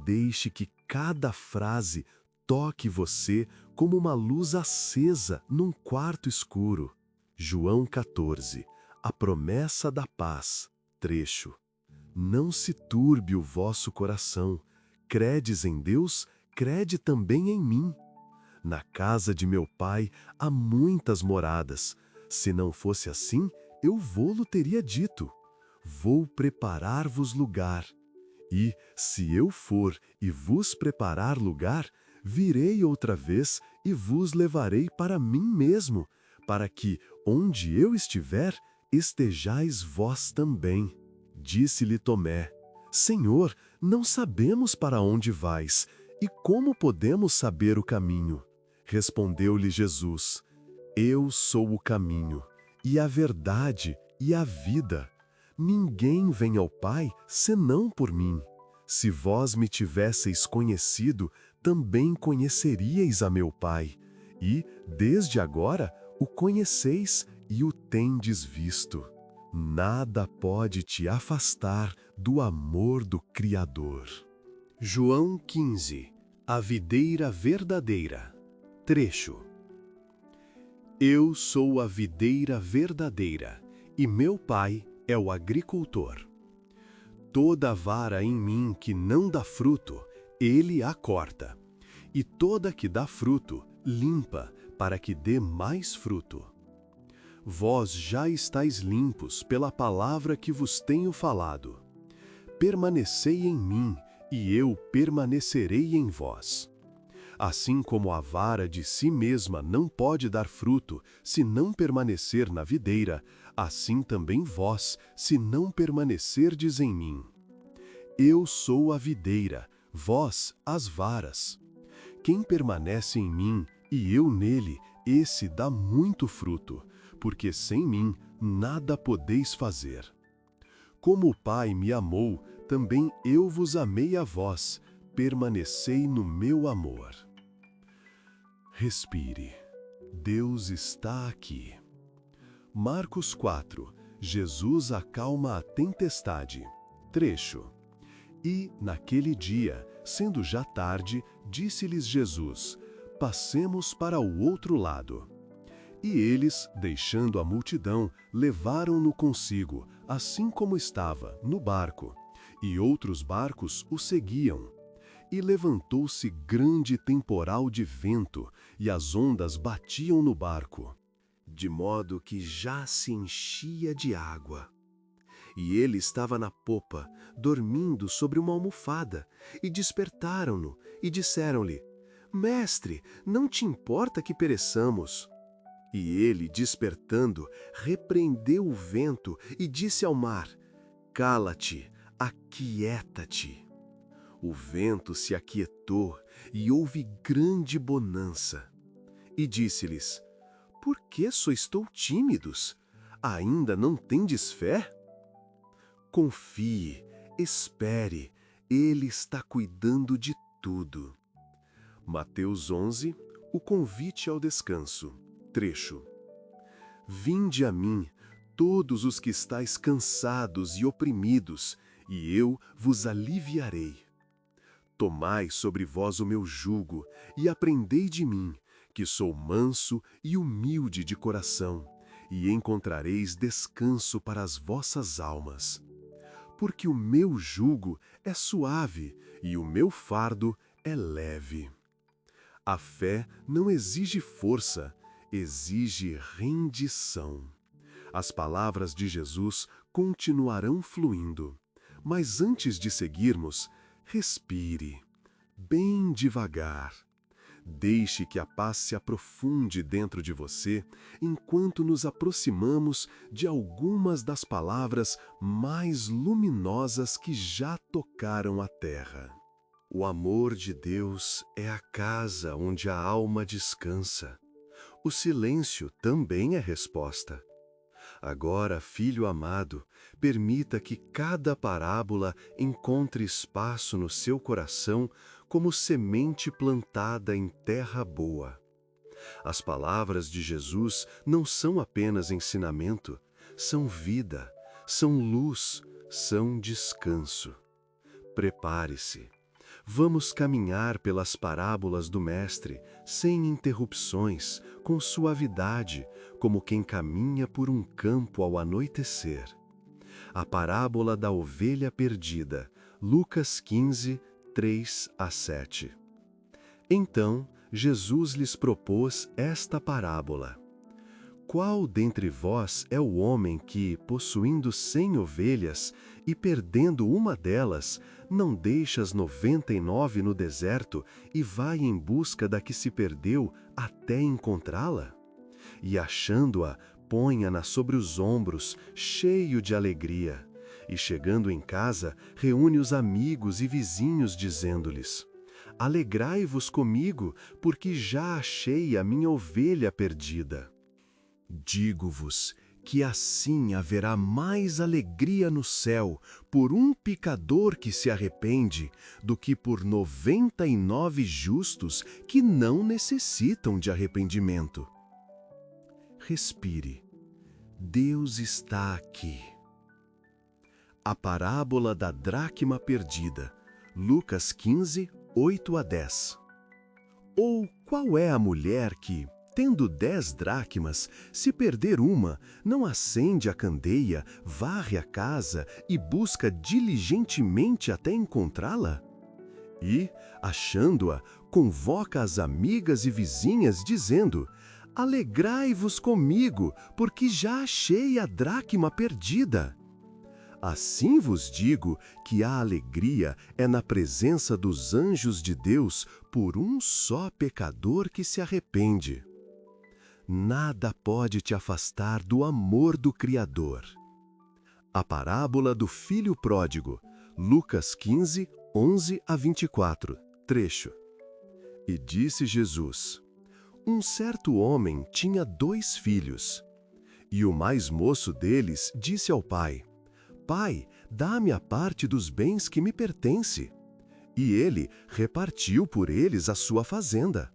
[SPEAKER 1] Deixe que cada frase toque você como uma luz acesa num quarto escuro. João 14, a promessa da paz, trecho. Não se turbe o vosso coração. Credes em Deus, crede também em mim. Na casa de meu Pai há muitas moradas. Se não fosse assim, eu vô-lo teria dito. Vou preparar-vos lugar. E, se eu for e vos preparar lugar, virei outra vez e vos levarei para mim mesmo, para que, onde eu estiver, estejais vós também. Disse-lhe Tomé: Senhor, não sabemos para onde vais, e como podemos saber o caminho? Respondeu-lhe Jesus: Eu sou o caminho, e a verdade, e a vida. Ninguém vem ao Pai senão por mim. Se vós me tivesseis conhecido, também conheceríeis a meu Pai, e, desde agora, o conheceis e o tendes visto. Nada pode te afastar do amor do Criador. João 15, a videira verdadeira. Trecho. Eu sou a videira verdadeira, e meu Pai é o agricultor. Toda vara em mim que não dá fruto, ele a corta, e toda que dá fruto, limpa, para que dê mais fruto. Vós já estáis limpos pela palavra que vos tenho falado. Permanecei em mim, e eu permanecerei em vós. Assim como a vara de si mesma não pode dar fruto se não permanecer na videira, assim também vós, se não permanecerdes em mim. Eu sou a videira, vós as varas. Quem permanece em mim e eu nele, esse dá muito fruto, porque sem mim nada podeis fazer. Como o Pai me amou, também eu vos amei a vós, permanecei no meu amor. Respire. Deus está aqui. Marcos 4. Jesus acalma a tempestade. Trecho. E, naquele dia, sendo já tarde, disse-lhes Jesus: Passemos para o outro lado. E eles, deixando a multidão, levaram-no consigo, assim como estava, no barco. E outros barcos o seguiam. E levantou-se grande temporal de vento, e as ondas batiam no barco, de modo que já se enchia de água. E ele estava na popa, dormindo sobre uma almofada, e despertaram-no, e disseram-lhe: Mestre, não te importa que pereçamos? E ele, despertando, repreendeu o vento e disse ao mar: Cala-te, aquieta-te. O vento se aquietou e houve grande bonança. E disse-lhes: Por que sois tão tímidos? Ainda não tendes fé? Confie, espere, ele está cuidando de tudo. Mateus 11, o convite ao descanso. Trecho. Vinde a mim, todos os que estáis cansados e oprimidos, e eu vos aliviarei. Tomai sobre vós o meu jugo, e aprendei de mim, que sou manso e humilde de coração, e encontrareis descanso para as vossas almas. Porque o meu jugo é suave, e o meu fardo é leve. A fé não exige força, exige rendição. As palavras de Jesus continuarão fluindo, mas antes de seguirmos, respire, bem devagar. Deixe que a paz se aprofunde dentro de você enquanto nos aproximamos de algumas das palavras mais luminosas que já tocaram a terra. O amor de Deus é a casa onde a alma descansa. O silêncio também é resposta. Agora, filho amado, permita que cada parábola encontre espaço no seu coração como semente plantada em terra boa. As palavras de Jesus não são apenas ensinamento, são vida, são luz, são descanso. Prepare-se. Vamos caminhar pelas parábolas do Mestre, sem interrupções, com suavidade, como quem caminha por um campo ao anoitecer. A parábola da ovelha perdida, Lucas 15, 3 a 7. Então, Jesus lhes propôs esta parábola. Qual dentre vós é o homem que, possuindo 100 ovelhas e perdendo uma delas, não deixa as 99 no deserto e vai em busca da que se perdeu até encontrá-la? E achando-a, põe-a sobre os ombros, cheio de alegria. E chegando em casa, reúne os amigos e vizinhos, dizendo-lhes: Alegrai-vos comigo, porque já achei a minha ovelha perdida. Digo-vos que assim haverá mais alegria no céu por um pecador que se arrepende do que por 99 justos que não necessitam de arrependimento. Respire. Deus está aqui. A parábola da dracma perdida, Lucas 15, 8 a 10. Ou qual é a mulher que, tendo 10 dracmas, se perder uma, não acende a candeia, varre a casa e busca diligentemente até encontrá-la? E, achando-a, convoca as amigas e vizinhas, dizendo: Alegrai-vos comigo, porque já achei a dracma perdida. Assim vos digo que a alegria é na presença dos anjos de Deus por um só pecador que se arrepende. Nada pode te afastar do amor do Criador. A parábola do filho pródigo, Lucas 15, 11 a 24, trecho. E disse Jesus: Um certo homem tinha 2 filhos. E o mais moço deles disse ao pai: Pai, dá-me a parte dos bens que me pertence. E ele repartiu por eles a sua fazenda.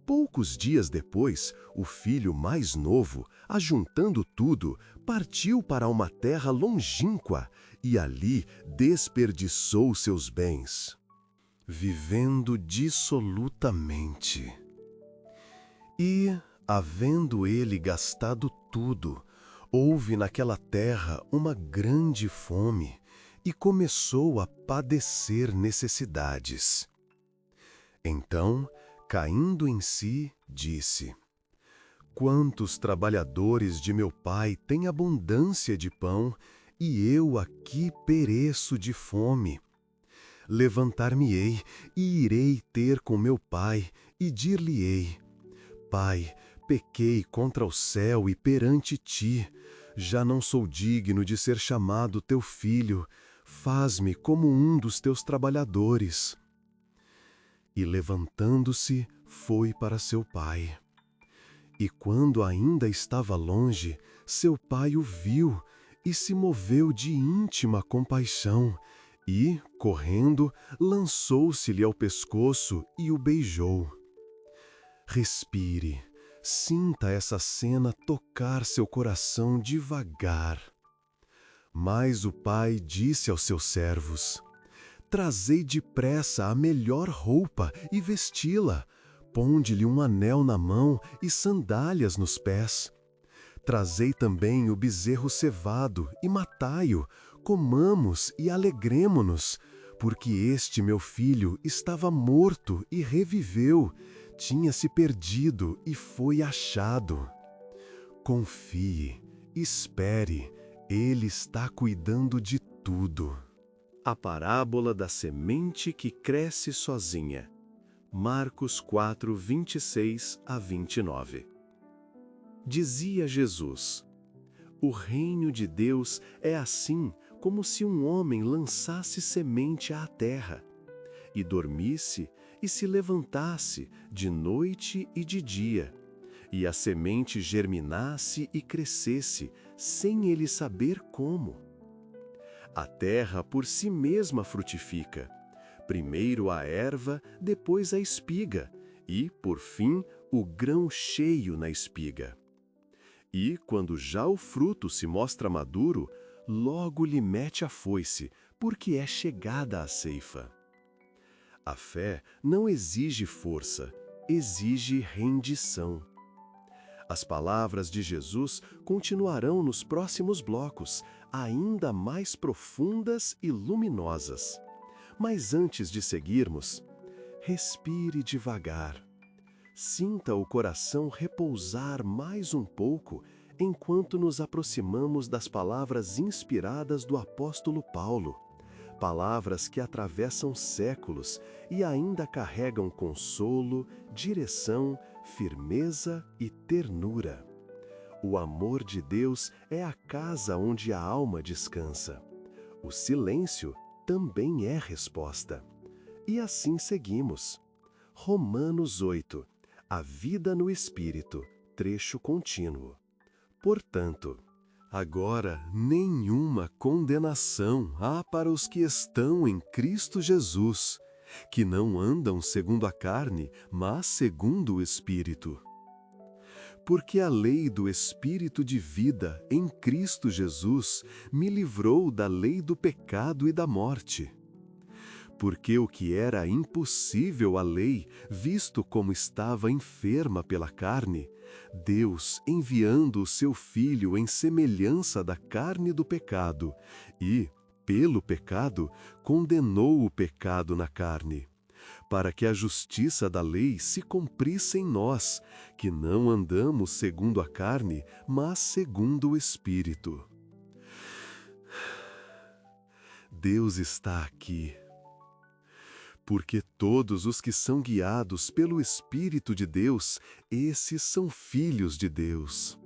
[SPEAKER 1] Poucos dias depois, o filho mais novo, ajuntando tudo, partiu para uma terra longínqua e ali desperdiçou seus bens, vivendo dissolutamente. E, havendo ele gastado tudo, houve naquela terra uma grande fome e começou a padecer necessidades. Então, caindo em si, disse: Quantos trabalhadores de meu pai têm abundância de pão, e eu aqui pereço de fome. Levantar-me-ei e irei ter com meu pai, e dir-lhe-ei: Pai, Pequei contra o céu e perante ti. Já não sou digno de ser chamado teu filho. Faz-me como um dos teus trabalhadores. E levantando-se, foi para seu pai. E quando ainda estava longe, seu pai o viu e se moveu de íntima compaixão e, correndo, lançou-se-lhe ao pescoço e o beijou. Respire, sinta essa cena tocar seu coração devagar. Mas o pai disse aos seus servos: Trazei depressa a melhor roupa e vesti-la. Ponde-lhe um anel na mão e sandálias nos pés. Trazei também o bezerro cevado e matai-o. Comamos e alegremo-nos, porque este meu filho estava morto e reviveu, tinha se perdido e foi achado. Confie, espere, ele está cuidando de tudo. A parábola da semente que cresce sozinha. Marcos 4, 26 a 29. Dizia Jesus: O reino de Deus é assim como se um homem lançasse semente à terra, e dormisse e se levantasse de noite e de dia, e a semente germinasse e crescesse, sem ele saber como. A terra por si mesma frutifica, primeiro a erva, depois a espiga, e, por fim, o grão cheio na espiga. E, quando já o fruto se mostra maduro, logo lhe mete a foice, porque é chegada a ceifa. A fé não exige força, exige rendição. As palavras de Jesus continuarão nos próximos blocos, ainda mais profundas e luminosas. Mas antes de seguirmos, respire devagar. Sinta o coração repousar mais um pouco enquanto nos aproximamos das palavras inspiradas do apóstolo Paulo. Palavras que atravessam séculos e ainda carregam consolo, direção, firmeza e ternura. O amor de Deus é a casa onde a alma descansa. O silêncio também é resposta. E assim seguimos. Romanos 8. A vida no Espírito, trecho contínuo. Portanto, agora nenhuma condenação há para os que estão em Cristo Jesus, que não andam segundo a carne, mas segundo o Espírito. Porque a lei do Espírito de vida em Cristo Jesus me livrou da lei do pecado e da morte. Porque o que era impossível à lei, visto como estava enferma pela carne, Deus, enviando o seu Filho em semelhança da carne do pecado, e, pelo pecado, condenou o pecado na carne, para que a justiça da lei se cumprisse em nós, que não andamos segundo a carne, mas segundo o Espírito. Deus está aqui. Porque todos os que são guiados pelo Espírito de Deus, esses são filhos de Deus.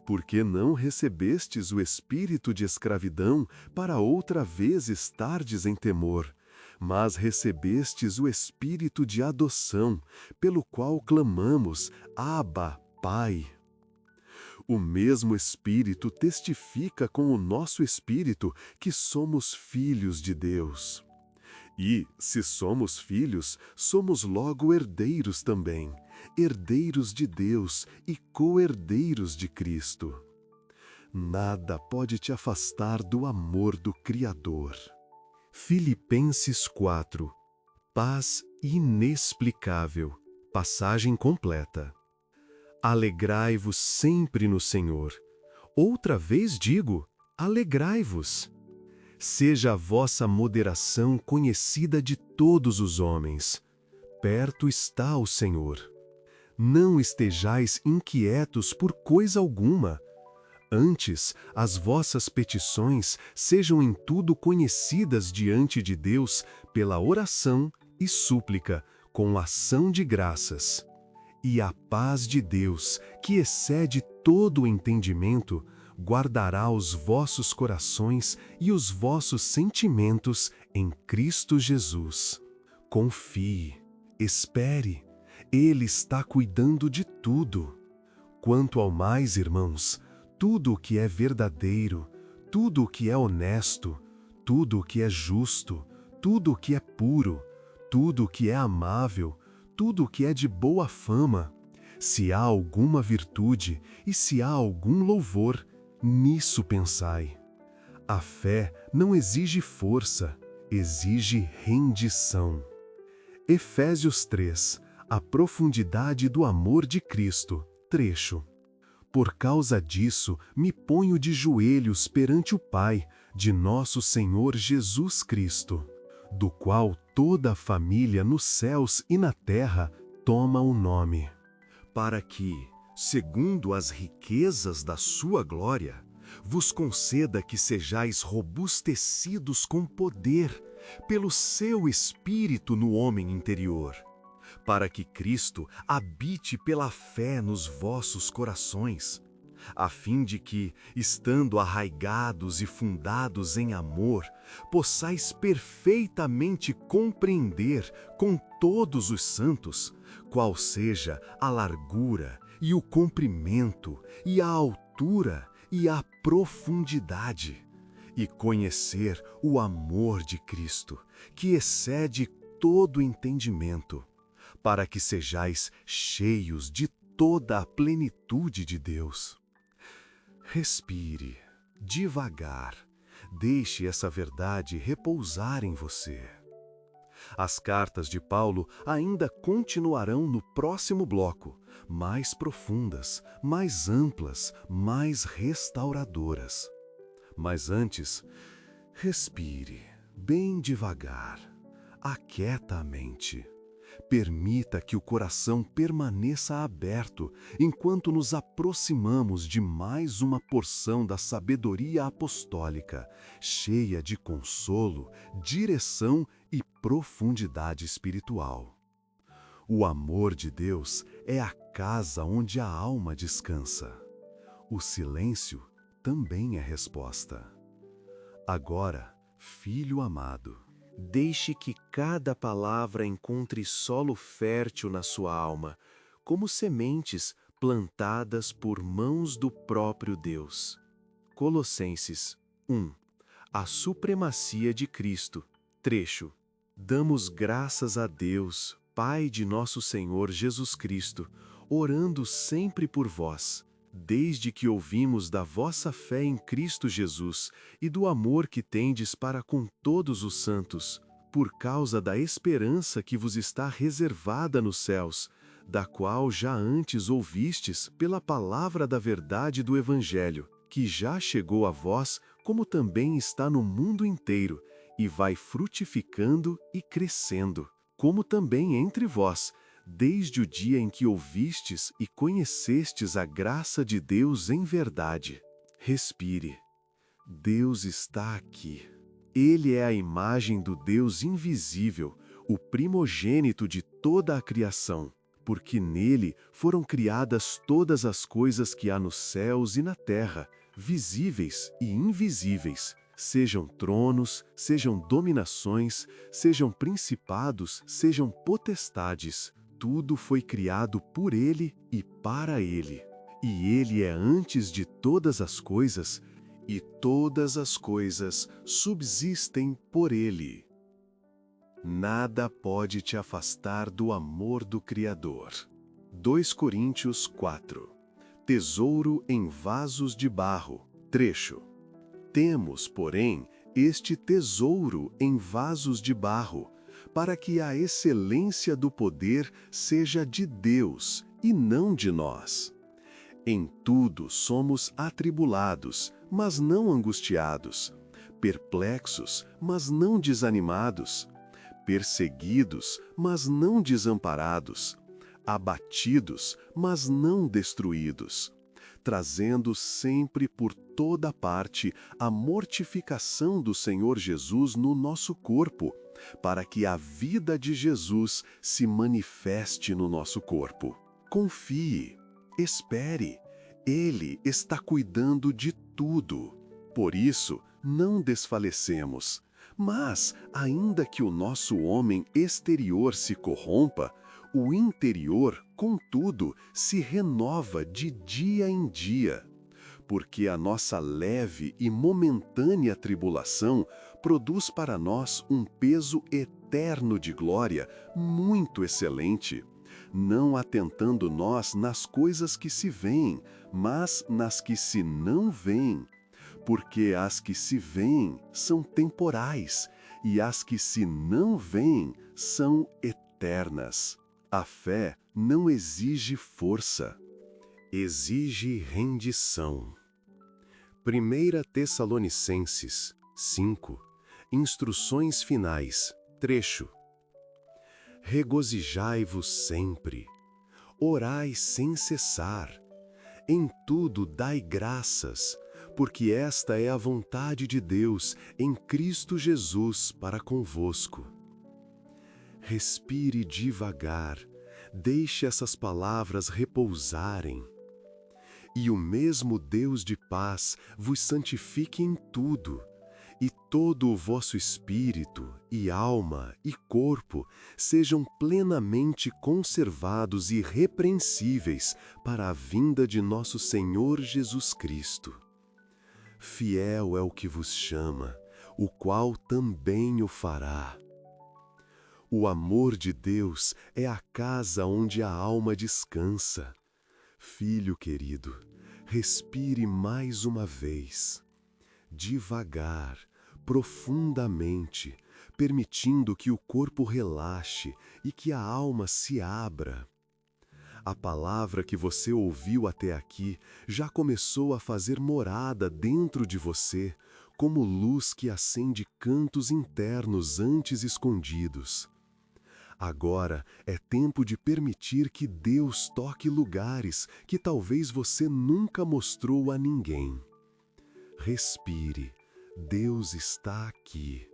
[SPEAKER 1] Porque não recebestes o espírito de escravidão para outra vez estardes em temor, mas recebestes o espírito de adoção, pelo qual clamamos, Abba, Pai. O mesmo Espírito testifica com o nosso espírito que somos filhos de Deus. E, se somos filhos, somos logo herdeiros também, herdeiros de Deus e co-herdeiros de Cristo. Nada pode te afastar do amor do Criador. Filipenses 4. Paz inexplicável. Passagem completa. Alegrai-vos sempre no Senhor. Outra vez digo, alegrai-vos. Seja a vossa moderação conhecida de todos os homens. Perto está o Senhor. Não estejais inquietos por coisa alguma. Antes, as vossas petições sejam em tudo conhecidas diante de Deus pela oração e súplica, com ação de graças. E a paz de Deus, que excede todo o entendimento, guardará os vossos corações e os vossos sentimentos em Cristo Jesus. Confie, espere, Ele está cuidando de tudo. Quanto ao mais, irmãos, tudo o que é verdadeiro, tudo o que é honesto, tudo o que é justo, tudo o que é puro, tudo o que é amável, tudo o que é de boa fama, se há alguma virtude e se há algum louvor, nisso pensai. A fé não exige força, exige rendição. Efésios 3, a profundidade do amor de Cristo, trecho. Por causa disso, me ponho de joelhos perante o Pai, de nosso Senhor Jesus Cristo, do qual toda a família nos céus e na terra toma o nome. Para que, segundo as riquezas da sua glória, vos conceda que sejais robustecidos com poder, pelo seu Espírito no homem interior, para que Cristo habite pela fé nos vossos corações, a fim de que, estando arraigados e fundados em amor, possais perfeitamente compreender com todos os santos qual seja a largura e o comprimento e a altura e a profundidade, e conhecer o amor de Cristo, que excede todo entendimento, para que sejais cheios de toda a plenitude de Deus. Respire, devagar, deixe essa verdade repousar em você. As cartas de Paulo ainda continuarão no próximo bloco, mais profundas, mais amplas, mais restauradoras. Mas antes, respire, bem devagar, aquieta a mente. Permita que o coração permaneça aberto enquanto nos aproximamos de mais uma porção da sabedoria apostólica, cheia de consolo, direção e profundidade espiritual. O amor de Deus é a casa onde a alma descansa. O silêncio também é resposta. Agora, filho amado, deixe que cada palavra encontre solo fértil na sua alma, como sementes plantadas por mãos do próprio Deus. Colossenses 1. A supremacia de Cristo. Trecho. Damos graças a Deus, Pai de nosso Senhor Jesus Cristo, orando sempre por vós, desde que ouvimos da vossa fé em Cristo Jesus e do amor que tendes para com todos os santos, por causa da esperança que vos está reservada nos céus, da qual já antes ouvistes pela palavra da verdade do Evangelho, que já chegou a vós, como também está no mundo inteiro, e vai frutificando e crescendo, como também entre vós, desde o dia em que ouvistes e conhecestes a graça de Deus em verdade. Respire. Deus está aqui. Ele é a imagem do Deus invisível, o primogênito de toda a criação, porque nele foram criadas todas as coisas que há nos céus e na terra, visíveis e invisíveis, sejam tronos, sejam dominações, sejam principados, sejam potestades. Tudo foi criado por ele e para ele. E ele é antes de todas as coisas, e todas as coisas subsistem por ele. Nada pode te afastar do amor do Criador. 2 Coríntios 4. Tesouro em vasos de barro. Trecho. Temos, porém, este tesouro em vasos de barro, para que a excelência do poder seja de Deus e não de nós. Em tudo somos atribulados, mas não angustiados, perplexos, mas não desanimados, perseguidos, mas não desamparados, abatidos, mas não destruídos, trazendo sempre por toda parte a mortificação do Senhor Jesus no nosso corpo, para que a vida de Jesus se manifeste no nosso corpo. Confie, espere, Ele está cuidando de tudo. Por isso, não desfalecemos. Mas, ainda que o nosso homem exterior se corrompa, o interior, contudo, se renova de dia em dia. Porque a nossa leve e momentânea tribulação produz para nós um peso eterno de glória muito excelente, não atentando nós nas coisas que se veem, mas nas que se não veem. Porque as que se veem são temporais, e as que se não veem são eternas. A fé não exige força, exige rendição. 1 Tessalonicenses 5, Instruções finais, trecho. Regozijai-vos sempre, orai sem cessar, em tudo dai graças, porque esta é a vontade de Deus em Cristo Jesus para convosco. Respire devagar, deixe essas palavras repousarem. E o mesmo Deus de paz vos santifique em tudo, e todo o vosso espírito, e alma, e corpo sejam plenamente conservados e irrepreensíveis para a vinda de nosso Senhor Jesus Cristo. Fiel é o que vos chama, o qual também o fará. O amor de Deus é a casa onde a alma descansa. Filho querido, respire mais uma vez, devagar, profundamente, permitindo que o corpo relaxe e que a alma se abra. A palavra que você ouviu até aqui já começou a fazer morada dentro de você, como luz que acende cantos internos antes escondidos. Agora é tempo de permitir que Deus toque lugares que talvez você nunca mostrou a ninguém. Respire, Deus está aqui.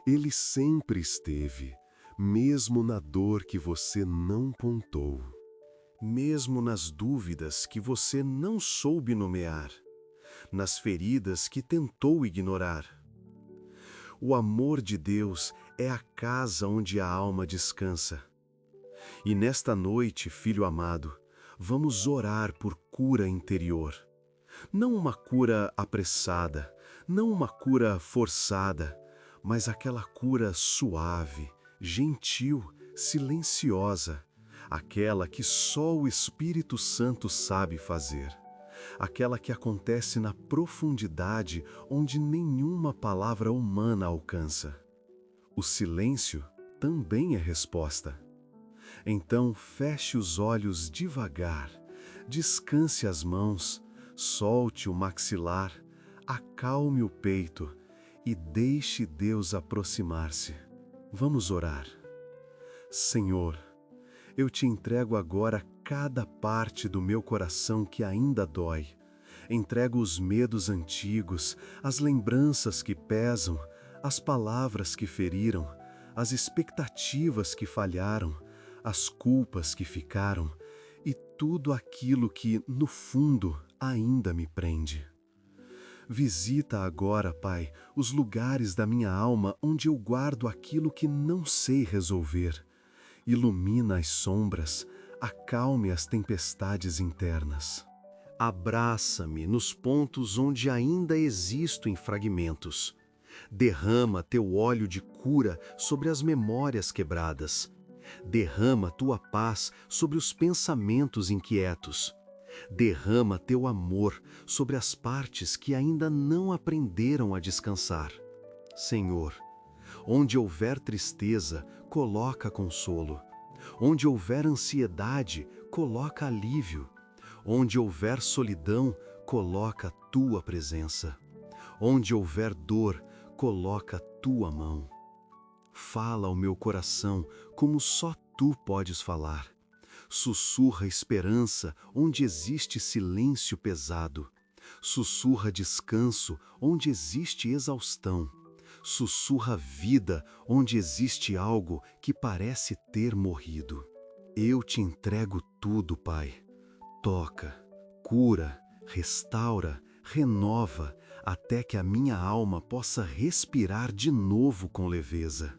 [SPEAKER 1] Ele sempre esteve, mesmo na dor que você não pontou, mesmo nas dúvidas que você não soube nomear, nas feridas que tentou ignorar. O amor de Deus é a casa onde a alma descansa. E nesta noite, filho amado, vamos orar por cura interior. Não uma cura apressada, não uma cura forçada, mas aquela cura suave, gentil, silenciosa, aquela que só o Espírito Santo sabe fazer. Aquela que acontece na profundidade onde nenhuma palavra humana alcança. O silêncio também é resposta. Então feche os olhos devagar, descanse as mãos, solte o maxilar, acalme o peito e deixe Deus aproximar-se. Vamos orar. Senhor, eu te entrego agora cada parte do meu coração que ainda dói. Entrego os medos antigos, as lembranças que pesam, as palavras que feriram, as expectativas que falharam, as culpas que ficaram e tudo aquilo que, no fundo, ainda me prende. Visita agora, Pai, os lugares da minha alma onde eu guardo aquilo que não sei resolver. Ilumina as sombras, acalme as tempestades internas. Abraça-me nos pontos onde ainda existo em fragmentos. Derrama teu óleo de cura sobre as memórias quebradas. Derrama tua paz sobre os pensamentos inquietos. Derrama teu amor sobre as partes que ainda não aprenderam a descansar. Senhor, onde houver tristeza, coloca consolo. Onde houver ansiedade, coloca alívio. Onde houver solidão, coloca tua presença. Onde houver dor, coloca tua mão. Fala ao meu coração como só tu podes falar. Sussurra esperança onde existe silêncio pesado. Sussurra descanso onde existe exaustão. Sussurra vida onde existe algo que parece ter morrido. Eu te entrego tudo, Pai. Toca, cura, restaura, renova, até que a minha alma possa respirar de novo com leveza.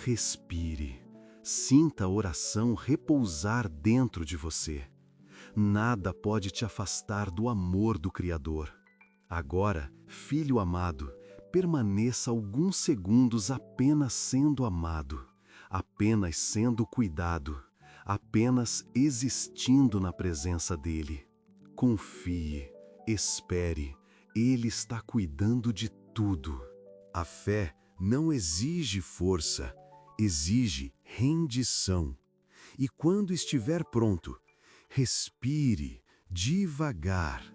[SPEAKER 1] Respire, sinta a oração repousar dentro de você. Nada pode te afastar do amor do Criador. Agora, filho amado, permaneça alguns segundos apenas sendo amado, apenas sendo cuidado, apenas existindo na presença dele. Confie, espere, ele está cuidando de tudo. A fé não exige força, exige rendição. E quando estiver pronto, respire devagar.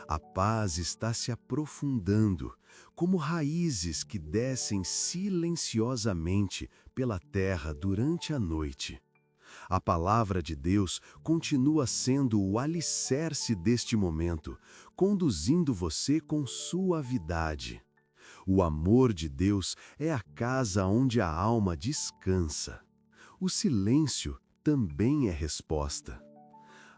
[SPEAKER 1] A paz está se aprofundando, como raízes que descem silenciosamente pela terra durante a noite. A palavra de Deus continua sendo o alicerce deste momento, conduzindo você com suavidade. O amor de Deus é a casa onde a alma descansa. O silêncio também é resposta.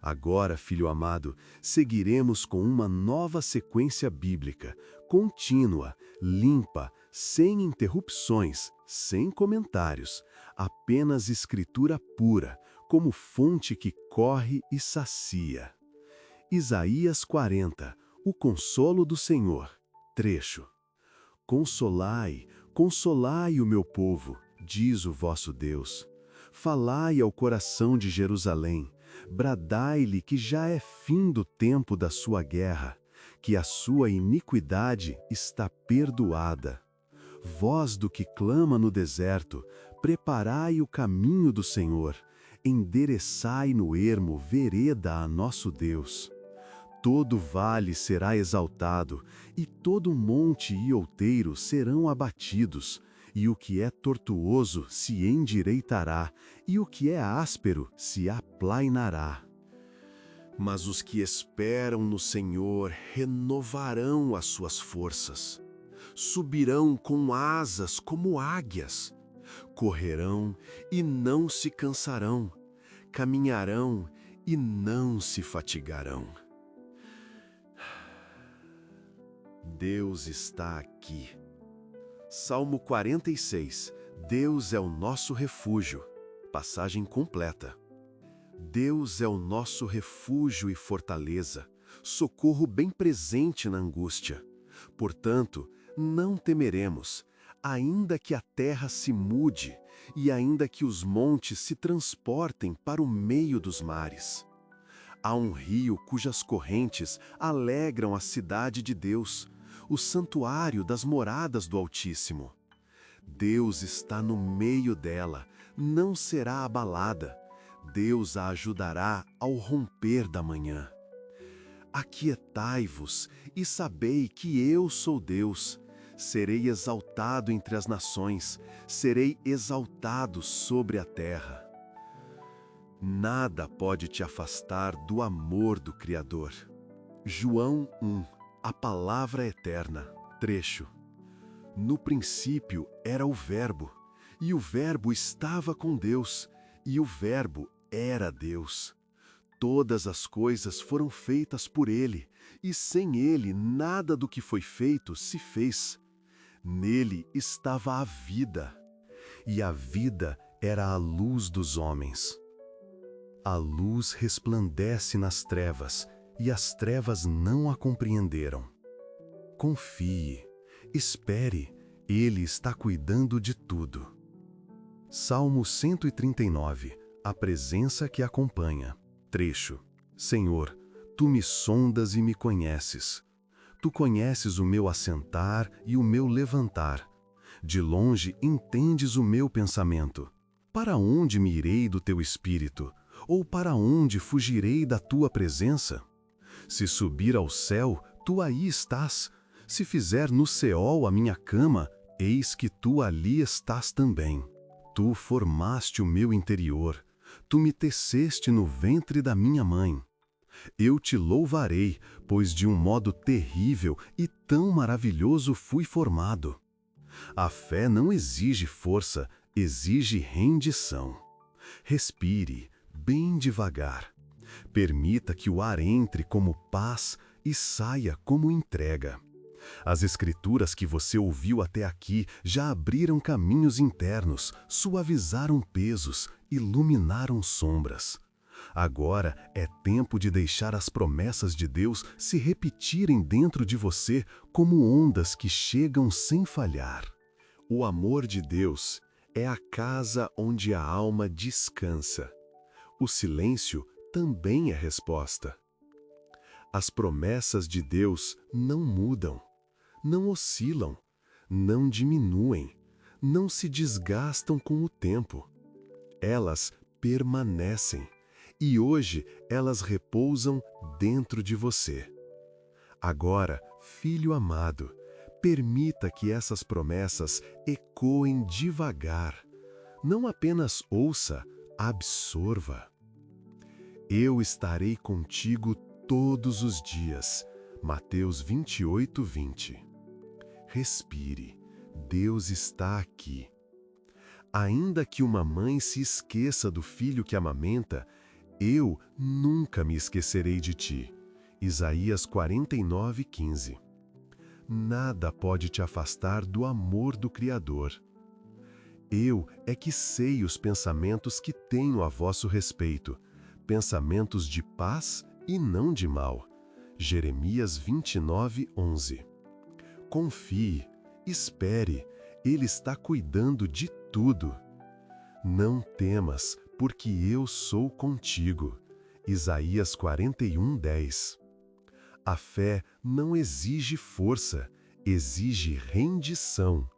[SPEAKER 1] Agora, filho amado, seguiremos com uma nova sequência bíblica, contínua, limpa, sem interrupções, sem comentários, apenas escritura pura, como fonte que corre e sacia. Isaías 40, o consolo do Senhor, trecho. Consolai, consolai o meu povo, diz o vosso Deus. Falai ao coração de Jerusalém, bradai-lhe que já é fim do tempo da sua guerra, que a sua iniquidade está perdoada. Vós do que clama no deserto, preparai o caminho do Senhor, endereçai no ermo vereda a nosso Deus. Todo vale será exaltado, e todo monte e outeiro serão abatidos, e o que é tortuoso se endireitará, e o que é áspero se aplainará. Mas os que esperam no Senhor renovarão as suas forças. Subirão com asas como águias. Correrão e não se cansarão. Caminharão e não se fatigarão. Deus está aqui. Salmo 46. Deus é o nosso refúgio. Passagem completa. Deus é o nosso refúgio e fortaleza, socorro bem presente na angústia. Portanto, não temeremos, ainda que a terra se mude e ainda que os montes se transportem para o meio dos mares. Há um rio cujas correntes alegram a cidade de Deus, o santuário das moradas do Altíssimo. Deus está no meio dela, não será abalada. Deus a ajudará ao romper da manhã. Aquietai-vos e sabei que eu sou Deus. Serei exaltado entre as nações, serei exaltado sobre a terra. Nada pode te afastar do amor do Criador. João 1. A palavra eterna. Trecho. No princípio era o Verbo, e o Verbo estava com Deus, e o Verbo era Deus. Todas as coisas foram feitas por ele, e sem ele nada do que foi feito se fez. Nele estava a vida, e a vida era a luz dos homens. A luz resplandece nas trevas, e as trevas não a compreenderam. Confie, espere, ele está cuidando de tudo. Salmo 139, a presença que acompanha. Trecho. Senhor, tu me sondas e me conheces. Tu conheces o meu assentar e o meu levantar. De longe entendes o meu pensamento. Para onde me irei do teu espírito? Ou para onde fugirei da tua presença? Se subir ao céu, tu aí estás. Se fizer no Seol a minha cama, eis que tu ali estás também. Tu formaste o meu interior. Tu me teceste no ventre da minha mãe. Eu te louvarei, pois de um modo terrível e tão maravilhoso fui formado. A fé não exige força, exige rendição. Respire, bem devagar. Permita que o ar entre como paz e saia como entrega. As escrituras que você ouviu até aqui já abriram caminhos internos, suavizaram pesos, iluminaram sombras. Agora é tempo de deixar as promessas de Deus se repetirem dentro de você como ondas que chegam sem falhar. O amor de Deus é a casa onde a alma descansa. O silêncio também é resposta. As promessas de Deus não mudam, não oscilam, não diminuem, não se desgastam com o tempo. Elas permanecem. E hoje elas repousam dentro de você. Agora, filho amado, permita que essas promessas ecoem devagar. Não apenas ouça, absorva. Eu estarei contigo todos os dias. Mateus 28, 20. Respire. Deus está aqui. Ainda que uma mãe se esqueça do filho que amamenta, eu nunca me esquecerei de ti. Isaías 49, 15. Nada pode te afastar do amor do Criador. Eu é que sei os pensamentos que tenho a vosso respeito, pensamentos de paz e não de mal. Jeremias 29, 11. Confie, espere, Ele está cuidando de tudo. Não temas, porque eu sou contigo. Isaías 41, 10. A fé não exige força, exige rendição.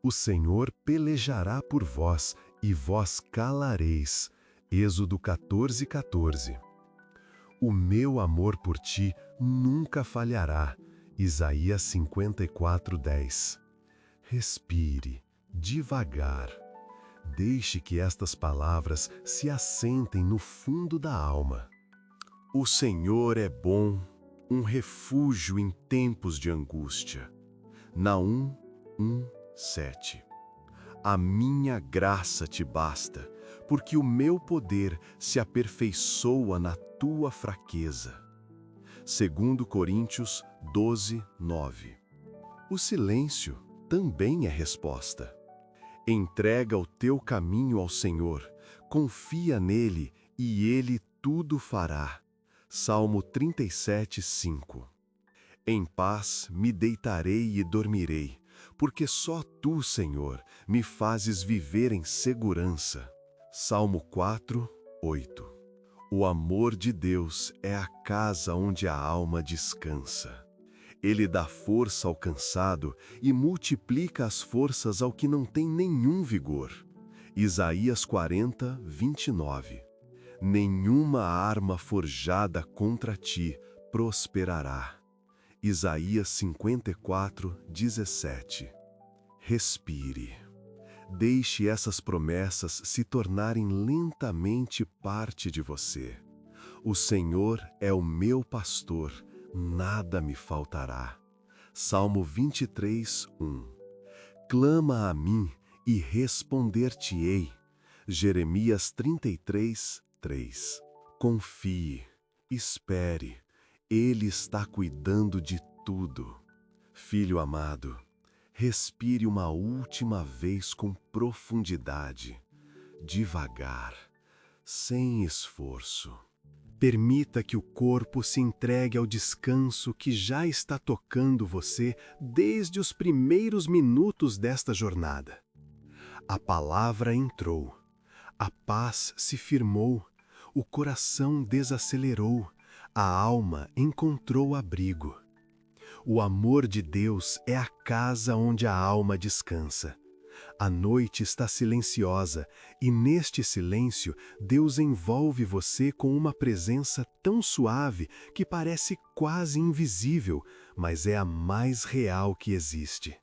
[SPEAKER 1] O Senhor pelejará por vós, e vós calareis. Êxodo 14, 14. O meu amor por ti nunca falhará. Isaías 54, 10. Respire, devagar. Deixe que estas palavras se assentem no fundo da alma. O Senhor é bom, um refúgio em tempos de angústia. Naum 1, 7. A minha graça te basta, porque o meu poder se aperfeiçoa na tua fraqueza. 2 Coríntios 12, 9. O silêncio também é resposta. Entrega o teu caminho ao Senhor, confia nele e ele tudo fará. Salmo 37, 5. Em paz me deitarei e dormirei, porque só tu, Senhor, me fazes viver em segurança. Salmo 4, 8. O amor de Deus é a casa onde a alma descansa. Ele dá força ao cansado e multiplica as forças ao que não tem nenhum vigor. Isaías 40, 29. Nenhuma arma forjada contra ti prosperará. Isaías 54, 17. Respire. Deixe essas promessas se tornarem lentamente parte de você. O Senhor é o meu pastor, nada me faltará. Salmo 23, 1. Clama a mim e responder-te-ei. Jeremias 33, 3. Confie, espere, Ele está cuidando de tudo. Filho amado, respire uma última vez com profundidade, devagar, sem esforço. Permita que o corpo se entregue ao descanso que já está tocando você desde os primeiros minutos desta jornada. A palavra entrou, a paz se firmou, o coração desacelerou, a alma encontrou abrigo. O amor de Deus é a casa onde a alma descansa. A noite está silenciosa e neste silêncio Deus envolve você com uma presença tão suave que parece quase invisível, mas é a mais real que existe.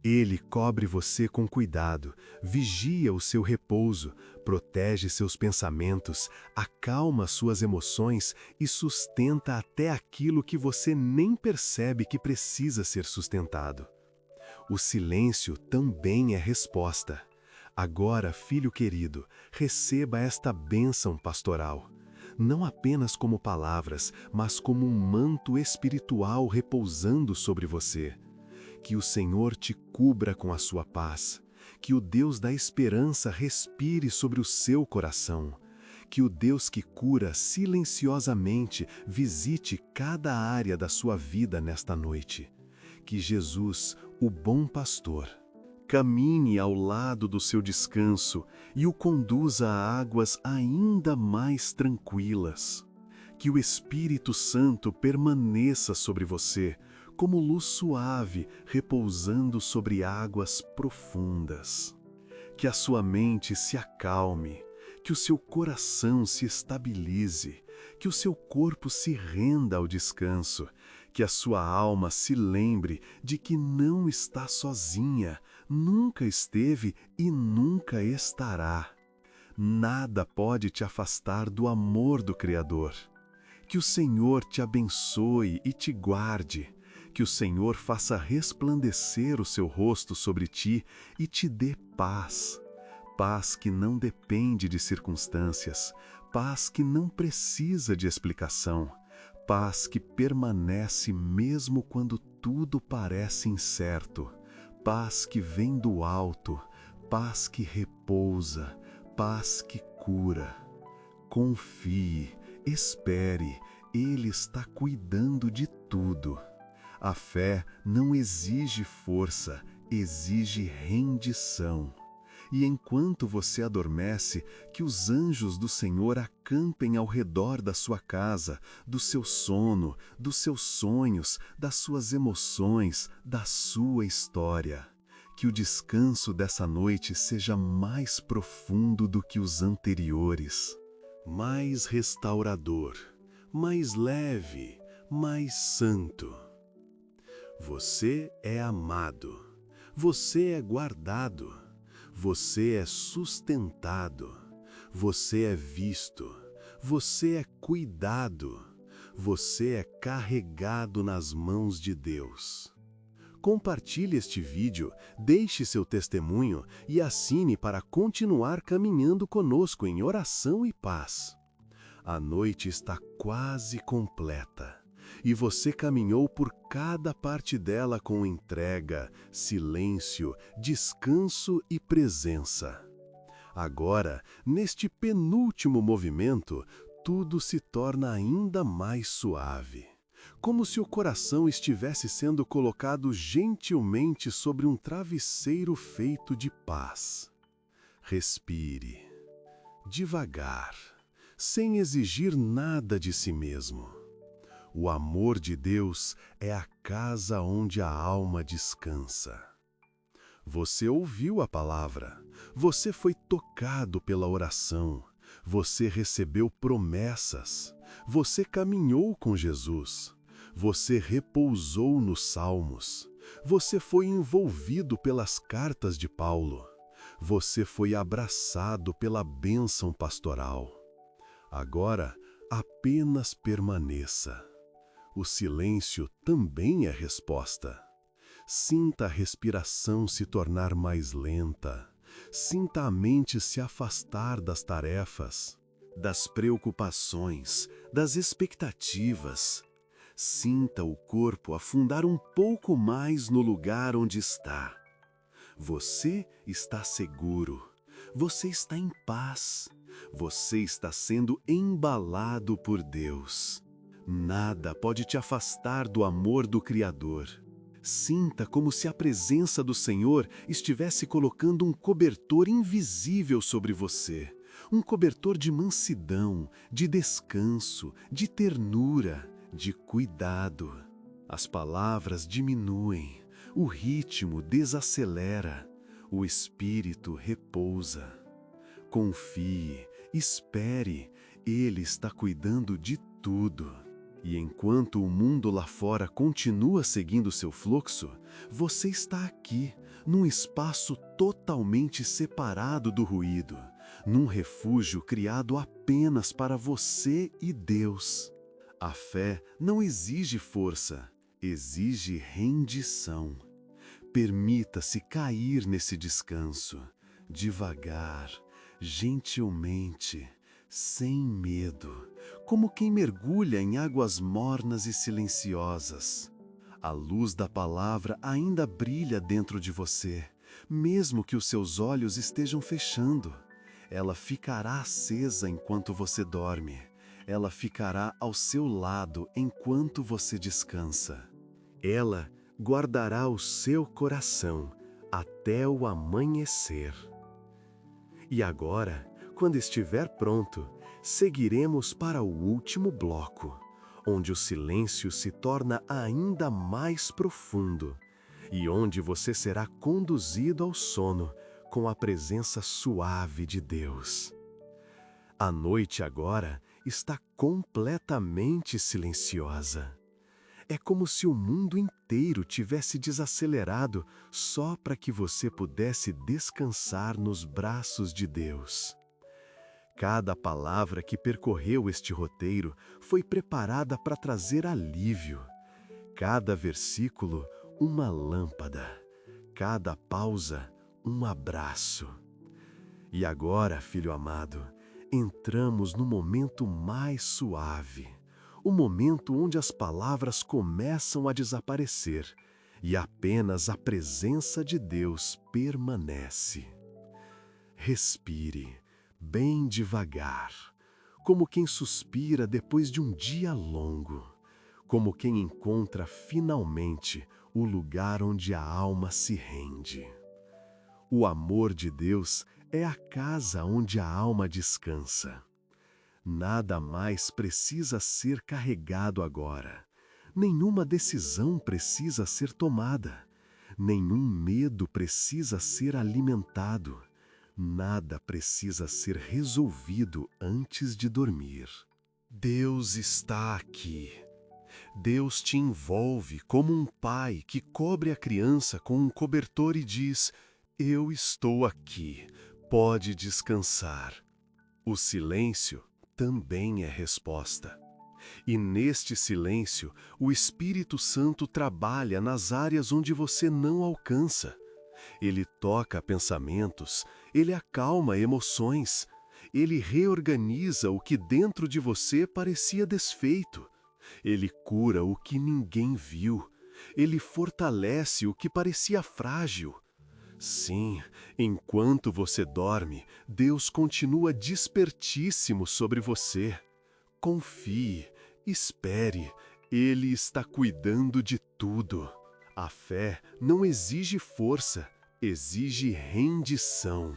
[SPEAKER 1] Ele cobre você com cuidado, vigia o seu repouso, protege seus pensamentos, acalma suas emoções e sustenta até aquilo que você nem percebe que precisa ser sustentado. O silêncio também é resposta. Agora, filho querido, receba esta bênção pastoral, não apenas como palavras, mas como um manto espiritual repousando sobre você. Que o Senhor te cubra com a sua paz, que o Deus da esperança respire sobre o seu coração, que o Deus que cura silenciosamente visite cada área da sua vida nesta noite. Que Jesus, o bom pastor, caminhe ao lado do seu descanso e o conduza a águas ainda mais tranquilas. Que o Espírito Santo permaneça sobre você, como luz suave repousando sobre águas profundas. Que a sua mente se acalme, que o seu coração se estabilize, que o seu corpo se renda ao descanso, que a sua alma se lembre de que não está sozinha, nunca esteve e nunca estará. Nada pode te afastar do amor do Criador. Que o Senhor te abençoe e te guarde, que o Senhor faça resplandecer o seu rosto sobre ti e te dê paz. Paz que não depende de circunstâncias, paz que não precisa de explicação, paz que permanece mesmo quando tudo parece incerto, paz que vem do alto, paz que repousa, paz que cura. Confie, espere, Ele está cuidando de tudo. A fé não exige força, exige rendição. E enquanto você adormece, que os anjos do Senhor acampem ao redor da sua casa, do seu sono, dos seus sonhos, das suas emoções, da sua história. Que o descanso dessa noite seja mais profundo do que os anteriores, mais restaurador, mais leve, mais santo. Você é amado, você é guardado. Você é sustentado, você é visto, você é cuidado, você é carregado nas mãos de Deus. Compartilhe este vídeo, deixe seu testemunho e assine para continuar caminhando conosco em oração e paz. A noite está quase completa. E você caminhou por cada parte dela com entrega, silêncio, descanso e presença. Agora, neste penúltimo movimento, tudo se torna ainda mais suave, como se o coração estivesse sendo colocado gentilmente sobre um travesseiro feito de paz. Respire, devagar, sem exigir nada de si mesmo. O amor de Deus é a casa onde a alma descansa. Você ouviu a palavra, você foi tocado pela oração, você recebeu promessas, você caminhou com Jesus, você repousou nos salmos, você foi envolvido pelas cartas de Paulo, você foi abraçado pela bênção pastoral. Agora, apenas permaneça. O silêncio também é resposta. Sinta a respiração se tornar mais lenta. Sinta a mente se afastar das tarefas, das preocupações, das expectativas. Sinta o corpo afundar um pouco mais no lugar onde está. Você está seguro. Você está em paz. Você está sendo embalado por Deus. Nada pode te afastar do amor do Criador. Sinta como se a presença do Senhor estivesse colocando um cobertor invisível sobre você. Um cobertor de mansidão, de descanso, de ternura, de cuidado. As palavras diminuem, o ritmo desacelera, o espírito repousa. Confie, espere, Ele está cuidando de tudo. E enquanto o mundo lá fora continua seguindo seu fluxo, você está aqui, num espaço totalmente separado do ruído, num refúgio criado apenas para você e Deus. A fé não exige força, exige rendição. Permita-se cair nesse descanso. devagar, gentilmente, sem medo, como quem mergulha em águas mornas e silenciosas. A luz da palavra ainda brilha dentro de você, mesmo que os seus olhos estejam fechando. Ela ficará acesa enquanto você dorme. Ela ficará ao seu lado enquanto você descansa. Ela guardará o seu coração até o amanhecer. E agora, quando estiver pronto, seguiremos para o último bloco, onde o silêncio se torna ainda mais profundo e onde você será conduzido ao sono com a presença suave de Deus. A noite agora está completamente silenciosa. É como se o mundo inteiro tivesse desacelerado só para que você pudesse descansar nos braços de Deus. Cada palavra que percorreu este roteiro foi preparada para trazer alívio. Cada versículo, uma lâmpada. Cada pausa, um abraço. E agora, filho amado, entramos no momento mais suave. O momento onde as palavras começam a desaparecer e apenas a presença de Deus permanece. Respire, bem devagar, como quem suspira depois de um dia longo, como quem encontra finalmente o lugar onde a alma se rende. O amor de Deus é a casa onde a alma descansa. Nada mais precisa ser carregado agora. Nenhuma decisão precisa ser tomada. Nenhum medo precisa ser alimentado. Nada precisa ser resolvido antes de dormir. Deus está aqui. Deus te envolve como um pai que cobre a criança com um cobertor e diz: "Eu estou aqui, pode descansar." O silêncio também é resposta. E neste silêncio, o Espírito Santo trabalha nas áreas onde você não alcança. Ele toca pensamentos, ele acalma emoções, ele reorganiza o que dentro de você parecia desfeito. Ele cura o que ninguém viu, ele fortalece o que parecia frágil. Sim, enquanto você dorme, Deus continua despertíssimo sobre você. Confie, espere, Ele está cuidando de tudo. A fé não exige força, exige rendição.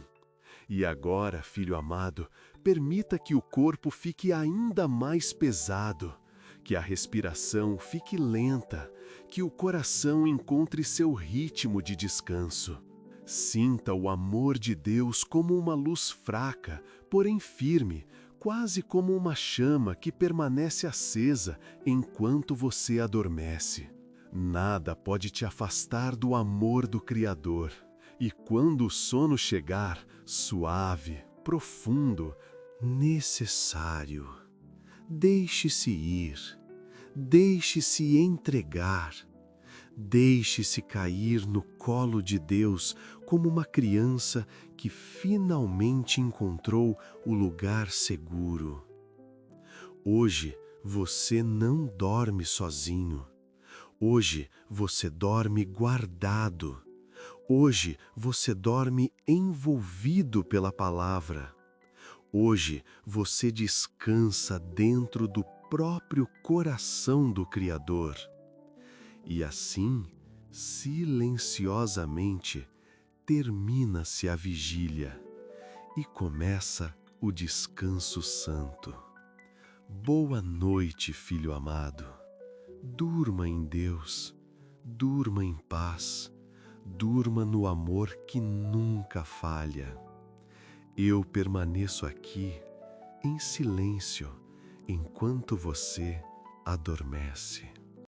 [SPEAKER 1] E agora, filho amado, permita que o corpo fique ainda mais pesado, que a respiração fique lenta, que o coração encontre seu ritmo de descanso. Sinta o amor de Deus como uma luz fraca, porém firme, quase como uma chama que permanece acesa enquanto você adormece. Nada pode te afastar do amor do Criador. E quando o sono chegar, suave, profundo, necessário, deixe-se ir, deixe-se entregar. Deixe-se cair no colo de Deus como uma criança que finalmente encontrou o lugar seguro. Hoje você não dorme sozinho. Hoje você dorme guardado. Hoje você dorme envolvido pela palavra. Hoje você descansa dentro do próprio coração do Criador. E assim, silenciosamente, termina-se a vigília e começa o descanso santo. Boa noite, filho amado. Durma em Deus, durma em paz, durma no amor que nunca falha. Eu permaneço aqui, em silêncio, enquanto você adormece.